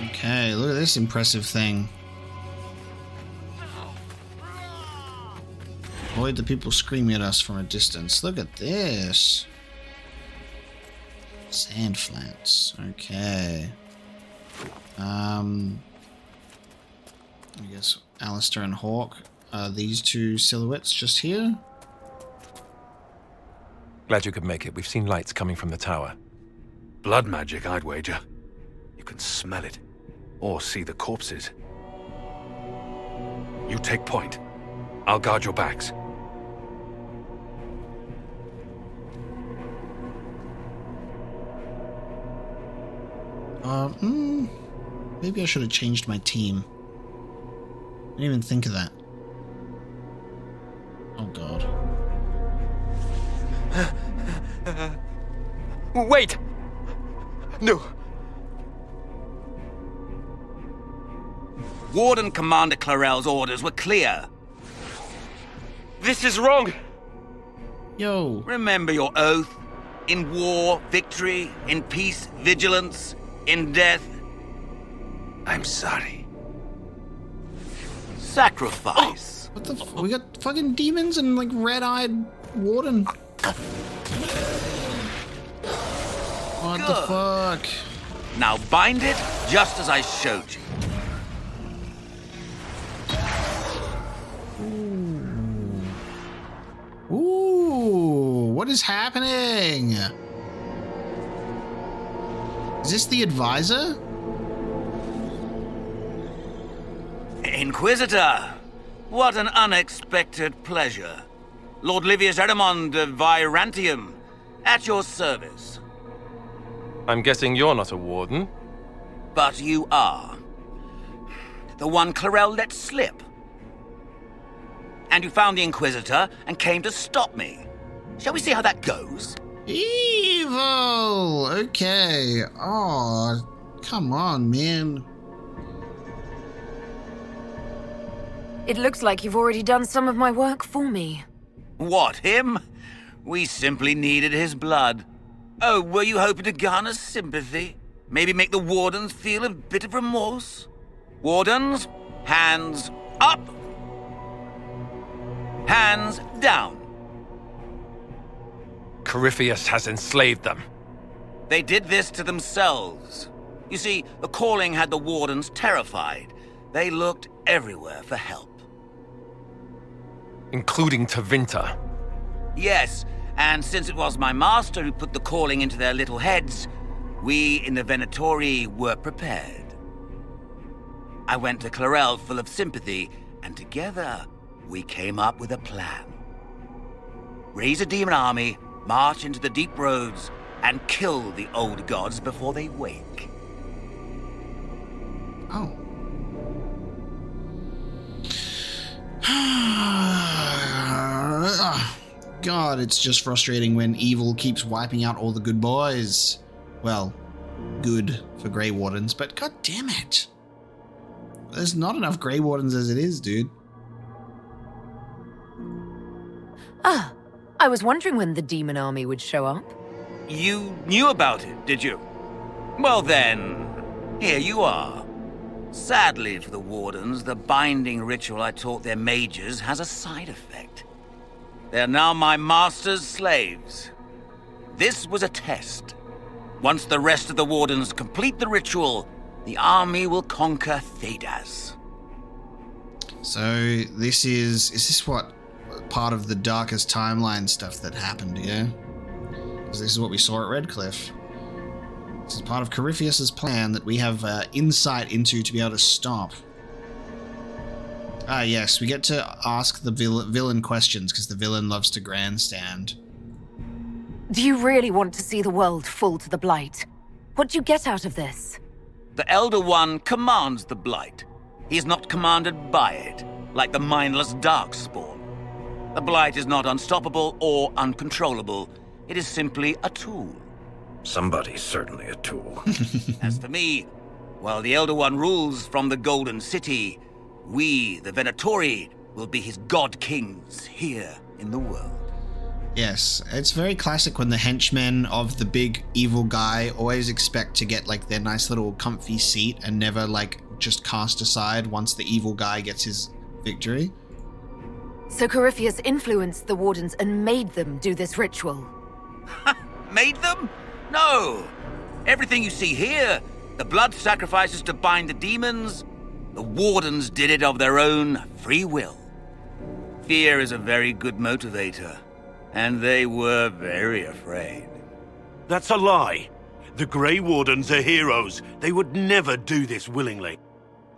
Okay, look at this impressive thing. Avoid the people screaming at us from a distance. Look at this. Sand flats. Okay. I guess Alistair and Hawke are these two silhouettes just here. Glad you could make it. We've seen lights coming from the tower. Blood magic, I'd wager. You can smell it. Or see the corpses. You take point. I'll guard your backs. Maybe I should have changed my team. I didn't even think of that. Oh god. Wait! No! Warden Commander Clarel's orders were clear. This is wrong! Yo. Remember your oath. In war, victory. In peace, vigilance. In death, I'm sorry. Sacrifice. What the we got fucking demons and like red-eyed Warden. What the fuck? Now bind it just as I showed you. Ooh, what is happening? Is this the advisor? Inquisitor, what an unexpected pleasure. Lord Livius Erimond of Virantium, at your service. I'm guessing you're not a warden. But you are. The one Clarel let slip. And you found the Inquisitor and came to stop me. Shall we see how that goes? Evil! Okay. Oh, come on, man. It looks like you've already done some of my work for me. What, him? We simply needed his blood. Oh, were you hoping to garner sympathy? Maybe make the Wardens feel a bit of remorse? Wardens, hands up! Hands down. Corypheus has enslaved them. They did this to themselves. You see, the calling had the Wardens terrified. They looked everywhere for help. Including Tevinter. Yes, and since it was my master who put the calling into their little heads, we in the Venatori were prepared. I went to Clarel full of sympathy, and together we came up with a plan. Raise a demon army, march into the deep roads, and kill the old gods before they wake. Oh. God, it's just frustrating when evil keeps wiping out all the good boys. Well, good for Grey Wardens, but god damn it. There's not enough Grey Wardens as it is, dude. Ah, I was wondering when the demon army would show up. You knew about it, did you? Well then, here you are. Sadly for the Wardens, the binding ritual I taught their mages has a side effect. They're now my master's slaves. This was a test. Once the rest of the Wardens complete the ritual, the army will conquer Thedas. So this is this what part of the darkest timeline stuff that happened, yeah? Because this is what we saw at Redcliffe. This is part of Corypheus's plan that we have insight into to be able to stop. Ah, yes, we get to ask the villain questions because the villain loves to grandstand. Do you really want to see the world fall to the Blight? What do you get out of this? The Elder One commands the Blight. He is not commanded by it, like the mindless Darkspawn. The Blight is not unstoppable or uncontrollable. It is simply a tool. Somebody's certainly a tool. As for me, while the Elder One rules from the Golden City, we, the Venatori, will be his god kings here in the world. Yes, it's very classic when the henchmen of the big evil guy always expect to get like their nice little comfy seat and never like just cast aside once the evil guy gets his victory. So Corypheus influenced the Wardens and made them do this ritual. Made them? No! Everything you see here, the blood sacrifices to bind the demons, the Wardens did it of their own free will. Fear is a very good motivator, and they were very afraid. That's a lie. The Grey Wardens are heroes. They would never do this willingly.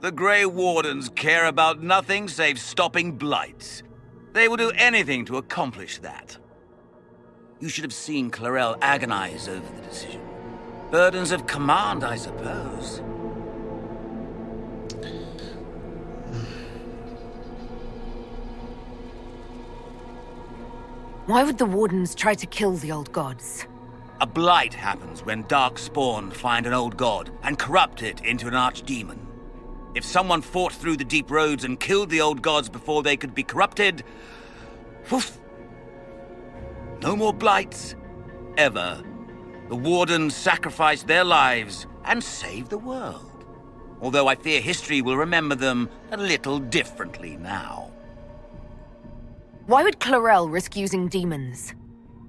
The Grey Wardens care about nothing save stopping blights. They will do anything to accomplish that. You should have seen Clarel agonize over the decision. Burdens of command, I suppose. Why would the Wardens try to kill the old gods? A blight happens when Darkspawn find an old god and corrupt it into an archdemon. If someone fought through the deep roads and killed the old gods before they could be corrupted, woof, no more blights, ever. The Wardens sacrificed their lives and saved the world. Although I fear history will remember them a little differently now. Why would Clarel risk using demons?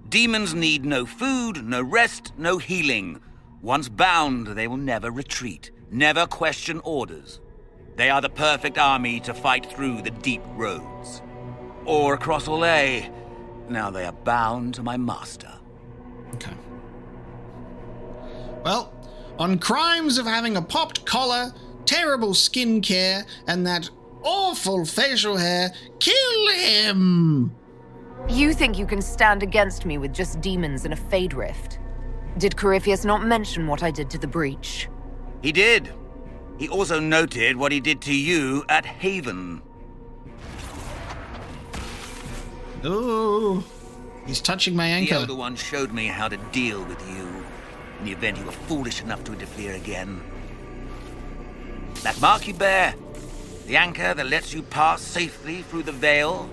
Demons need no food, no rest, no healing. Once bound, they will never retreat, never question orders. They are the perfect army to fight through the deep roads. Or across Olay. Now they are bound to my master. Okay. Well, on crimes of having a popped collar, terrible skin care, and that awful facial hair, kill him! You think you can stand against me with just demons and a Fade Rift? Did Corypheus not mention what I did to the breach? He did. He also noted what he did to you at Haven. Ooh, he's touching my anchor. The Elder One showed me how to deal with you in the event you were foolish enough to interfere again. That mark you bear, the anchor that lets you pass safely through the veil,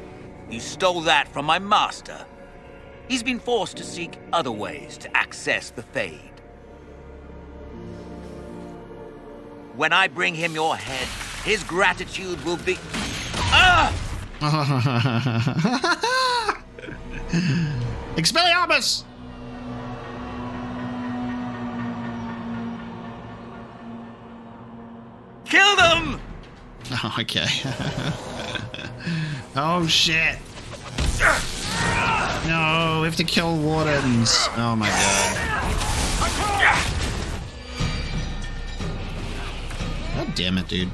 you stole that from my master. He's been forced to seek other ways to access the Fade. When I bring him your head, his gratitude will be... Ah! Expelliarmus! Kill them! Oh, okay. Oh, shit. No, we have to kill wardens. Oh, my God. God damn it, dude.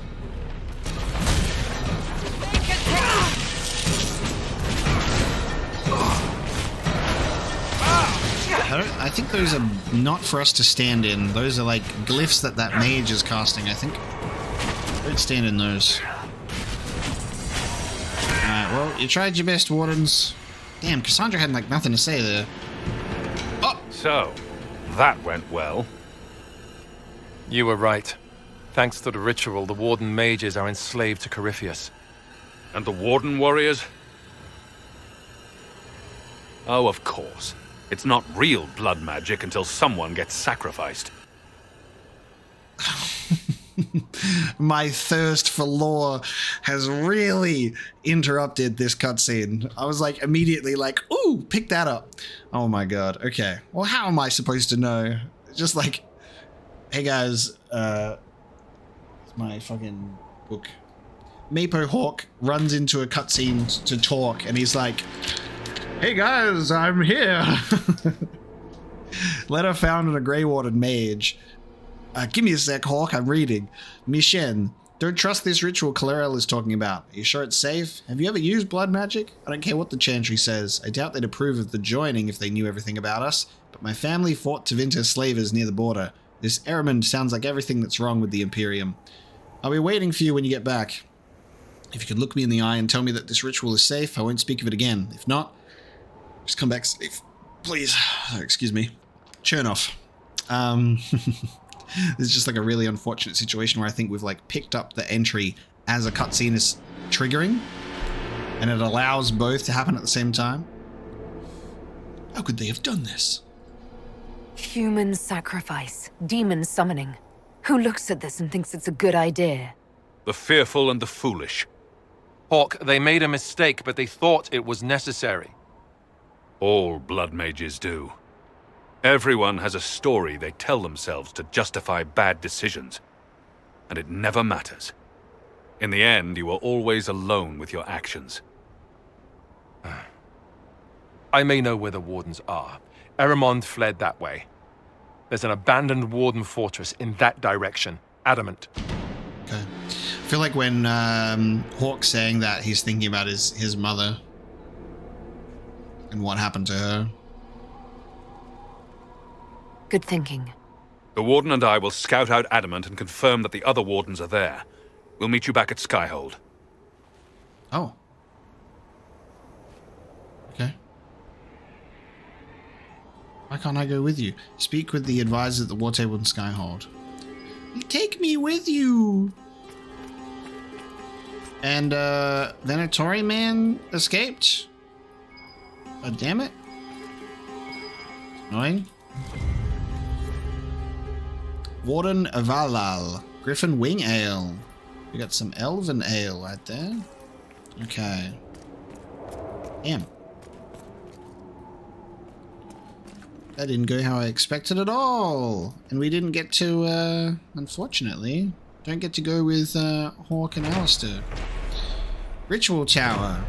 I think those are not for us to stand in. Those are like glyphs that mage is casting, I think. Don't stand in those. Alright, well, you tried your best, Wardens. Damn, Cassandra had like nothing to say there. Oh! So, that went well. You were right. Thanks to the ritual, the Warden mages are enslaved to Corypheus. And the Warden warriors? Oh, of course. It's not real blood magic until someone gets sacrificed. My thirst for lore has really interrupted this cutscene. I was like immediately like, ooh, pick that up. Oh my God. Okay. Well, how am I supposed to know? Just like, hey guys, my fucking book. Mapo Hawke runs into a cutscene to talk, and he's like, "Hey guys, I'm here." Letter found in a Grey Warden mage. Give me a sec, Hawke. I'm reading. Mishen, don't trust this ritual Kaleril is talking about. Are you sure it's safe? Have you ever used blood magic? I don't care what the chantry says. I doubt they'd approve of the joining if they knew everything about us. But my family fought Tevinter slavers near the border. This Ehrman sounds like everything that's wrong with the Imperium. I'll be waiting for you when you get back. If you could look me in the eye and tell me that this ritual is safe, I won't speak of it again. If not, just come back safe. Please. Excuse me. Chernoff. This is just like a really unfortunate situation where I think we've like picked up the entry as a cutscene is triggering, and it allows both to happen at the same time. How could they have done this? Human sacrifice, demon summoning. Who looks at this and thinks it's a good idea? The fearful and the foolish. Hawke, they made a mistake, but they thought it was necessary. All blood mages do. Everyone has a story they tell themselves to justify bad decisions. And it never matters. In the end, you are always alone with your actions. I may know where the Wardens are. Ehrman fled that way. There's an abandoned Warden fortress in that direction. Adamant. Okay. I feel like when Hawke's saying that, he's thinking about his mother and what happened to her. Good thinking. The Warden and I will scout out Adamant and confirm that the other Wardens are there. We'll meet you back at Skyhold. Oh. Okay. Why can't I go with you? Speak with the advisor at the war table in Skyhold. Take me with you! And, Venatori man escaped? Oh, damn it. Annoying. Warden Avalal. Griffin Wing Ale. We got some Elven Ale right there. Okay. Damn. That didn't go how I expected at all. And we didn't get to, unfortunately, don't get to go with Hawke and Alistair. Ritual Tower.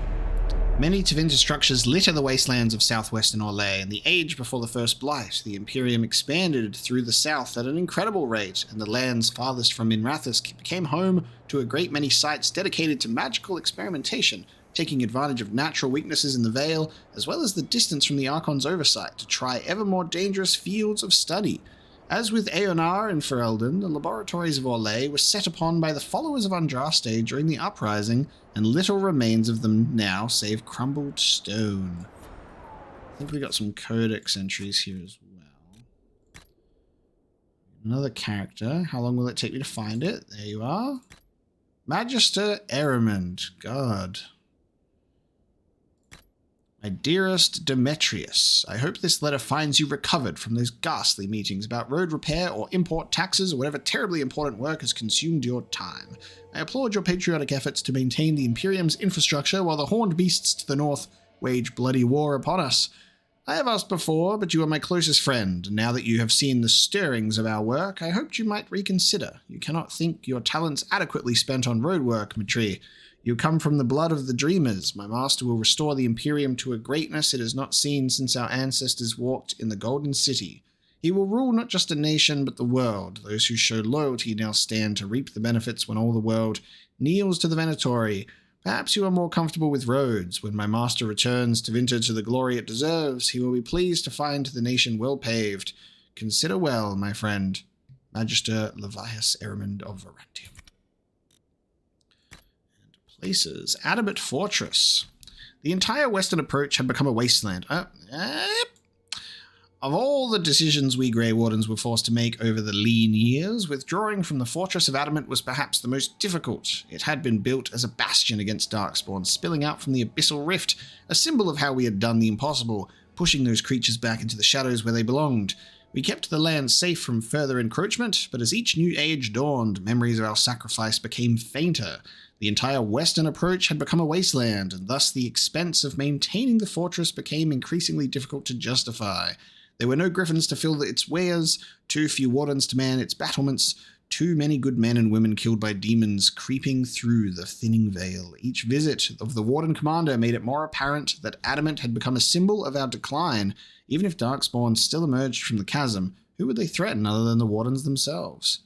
Many Tevinter structures litter the wastelands of southwestern Orlais. In the age before the First Blight, the Imperium expanded through the south at an incredible rate, and the lands farthest from Minrathous became home to a great many sites dedicated to magical experimentation, taking advantage of natural weaknesses in the Vale, as well as the distance from the Archon's oversight, to try ever more dangerous fields of study. As with Eonar and Ferelden, the laboratories of Orlais were set upon by the followers of Andraste during the Uprising, and little remains of them now save crumbled stone. I think we got some Codex entries here as well. Another character. How long will it take me to find it? There you are. Magister Erimond. God. My dearest Demetrius, I hope this letter finds you recovered from those ghastly meetings about road repair or import taxes or whatever terribly important work has consumed your time. I applaud your patriotic efforts to maintain the Imperium's infrastructure while the horned beasts to the north wage bloody war upon us. I have asked before, but you are my closest friend, and now that you have seen the stirrings of our work, I hoped you might reconsider. You cannot think your talents adequately spent on road work, Matri. You come from the blood of the Dreamers. My master will restore the Imperium to a greatness it has not seen since our ancestors walked in the Golden City. He will rule not just a nation, but the world. Those who show loyalty now stand to reap the benefits when all the world kneels to the Venatori. Perhaps you are more comfortable with roads. When my master returns Tevinter to the glory it deserves, he will be pleased to find the nation well paved. Consider well, my friend. Magister Levias Erimond of Varantium. Places. Adamant Fortress. The entire western approach had become a wasteland. Of all the decisions we Grey Wardens were forced to make over the lean years, withdrawing from the Fortress of Adamant was perhaps the most difficult. It had been built as a bastion against Darkspawn, spilling out from the Abyssal Rift, a symbol of how we had done the impossible, pushing those creatures back into the shadows where they belonged. We kept the land safe from further encroachment, but as each new age dawned, memories of our sacrifice became fainter. The entire western approach had become a wasteland, and thus the expense of maintaining the fortress became increasingly difficult to justify. There were no griffins to fill its wares, too few wardens to man its battlements, too many good men and women killed by demons creeping through the thinning veil. Each visit of the Warden Commander made it more apparent that Adamant had become a symbol of our decline. Even if Darkspawn still emerged from the chasm, who would they threaten other than the Wardens themselves?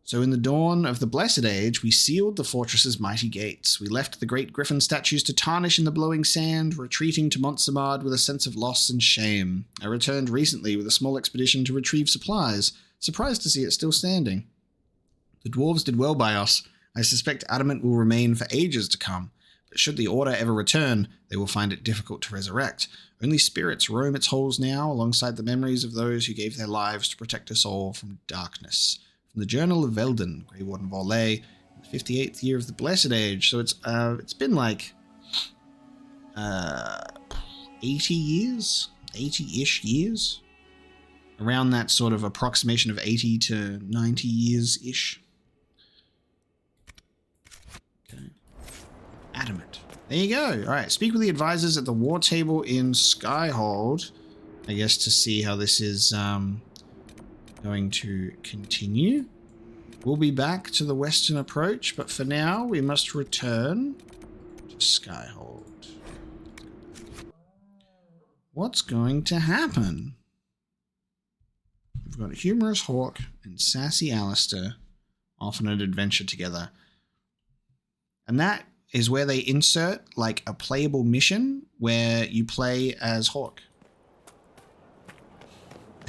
So in the dawn of the Blessed Age, we sealed the fortress's mighty gates. We left the great griffin statues to tarnish in the blowing sand, retreating to Montsamard with a sense of loss and shame. I returned recently with a small expedition to retrieve supplies, surprised to see it still standing. The dwarves did well by us. I suspect Adamant will remain for ages to come, but should the Order ever return, they will find it difficult to resurrect. Only spirits roam its halls now, alongside the memories of those who gave their lives to protect us all from darkness. From the Journal of Velden, Grey Warden of Orlais, in the 58th year of the Blessed Age. So it's been like 80 years? 80-ish years? Around that sort of approximation of 80 to 90 years-ish. Okay. Adamant. There you go. All right, speak with the advisors at the war table in Skyhold, I guess, to see how this is going to continue. We'll be back to the western approach, but for now, we must return to Skyhold. What's going to happen? We've got humorous Hawke and sassy Alistair off on an adventure together. And that is where they insert like a playable mission where you play as Hawke.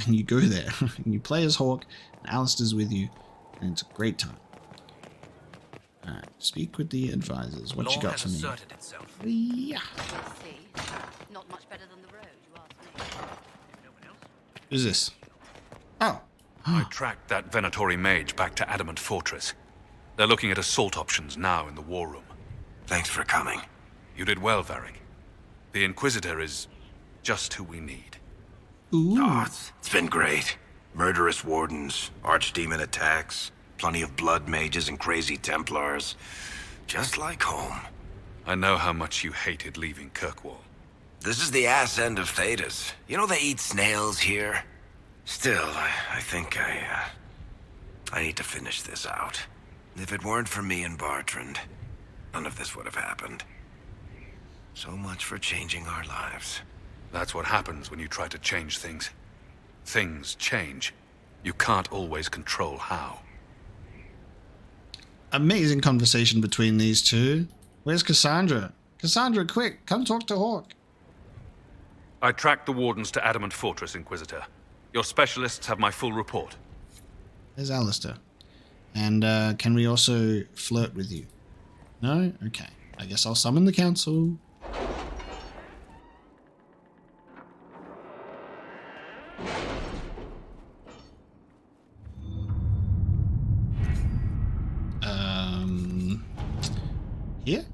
And you go there and you play as Hawke and Alistair's with you and it's a great time. Alright, speak with the advisors. What you got for me? Yeah. Not much better than the road, you ask me. Who's this? Oh. I tracked that Venatori mage back to Adamant Fortress. They're looking at assault options now in the war room. Thanks for coming. You did well, Varric. The Inquisitor is just who we need. Ooh. Oh, it's been great. Murderous wardens, archdemon attacks, plenty of blood mages and crazy Templars. Just like home. I know how much you hated leaving Kirkwall. This is the ass end of Thedas. You know they eat snails here? Still, I think I need to finish this out. If it weren't for me and Bartrand, none of this would have happened. So much for changing our lives. That's what happens when you try to change things. Things change. You can't always control how. Amazing conversation between these two. Where's Cassandra? Cassandra, quick, come talk to Hawke. I tracked the Wardens to Adamant Fortress, Inquisitor. Your specialists have my full report. There's Alistair. And can we also flirt with you? No? Okay. I guess I'll summon the council. Here?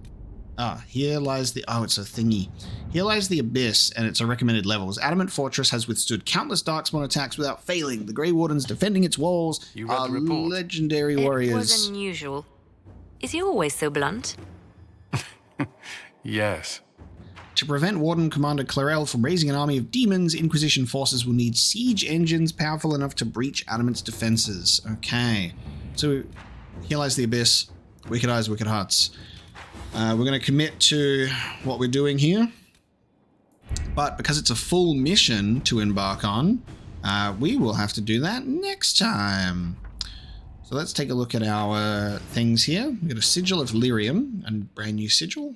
Here lies the... Oh, it's a thingy. Here lies the Abyss, and it's a recommended levels. Adamant Fortress has withstood countless Darkspawn attacks without failing. The Grey Wardens defending its walls are legendary warriors. It was unusual. Is he always so blunt? Yes. To prevent Warden Commander Clarel from raising an army of demons, Inquisition forces will need siege engines powerful enough to breach Adamant's defenses. Okay. So, here lies the Abyss. Wicked eyes, wicked hearts. We're going to commit to what we're doing here. But because it's a full mission to embark on, we will have to do that next time. So let's take a look at our things here. We've got a sigil of lyrium, and brand new sigil.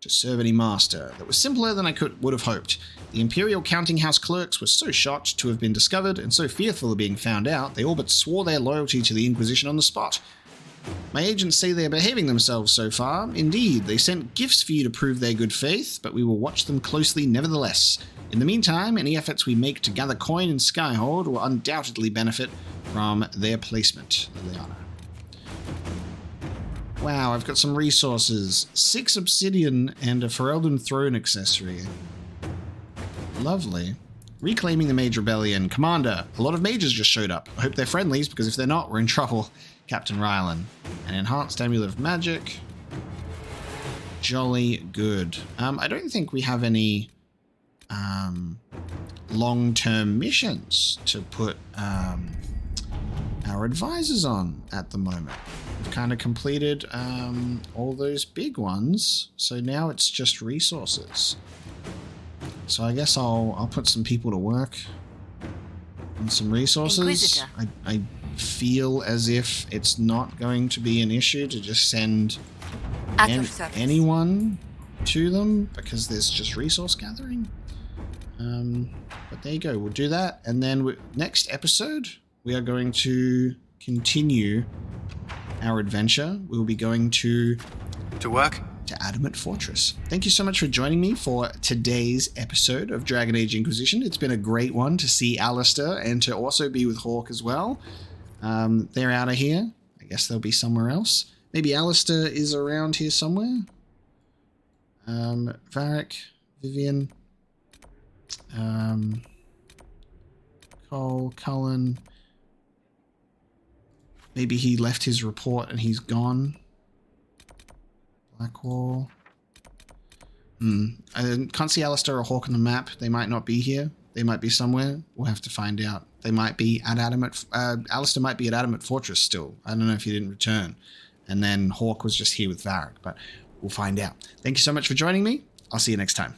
To serve any master. That was simpler than I would have hoped. The Imperial Counting House clerks were so shocked to have been discovered and so fearful of being found out, they all but swore their loyalty to the Inquisition on the spot. My agents say they are behaving themselves so far. Indeed, they sent gifts for you to prove their good faith, but we will watch them closely nevertheless. In the meantime, any efforts we make to gather coin in Skyhold will undoubtedly benefit from their placement. Liliana. Wow, I've got some resources. 6 obsidian and a Ferelden throne accessory. Lovely. Reclaiming the Mage Rebellion. Commander, a lot of mages just showed up. I hope they're friendlies, because if they're not, we're in trouble. Captain Rylan. An enhanced amulet of magic. Jolly good. I don't think we have any long-term missions to put our advisors on at the moment. We've kind of completed all those big ones, so now it's just resources. So I guess I'll put some people to work on some resources. I feel as if it's not going to be an issue to just send anyone to them, because there's just resource gathering. But there you go, we'll do that, and then next episode we are going to continue our adventure. We'll be going to work to Adamant Fortress. Thank you so much for joining me for today's episode of Dragon Age Inquisition. It's been a great one to see Alistair and to also be with Hawke as well. They're out of here. I guess they'll be somewhere else. Maybe Alistair is around here somewhere. Varric, Vivian, Cole, Cullen. Maybe he left his report and he's gone. Blackwall. I can't see Alistair or Hawke on the map. They might not be here. They might be somewhere. We'll have to find out. They might be at Adamant... Alistair might be at Adamant Fortress still. I don't know if he didn't return. And then Hawke was just here with Varric, but we'll find out. Thank you so much for joining me. I'll see you next time.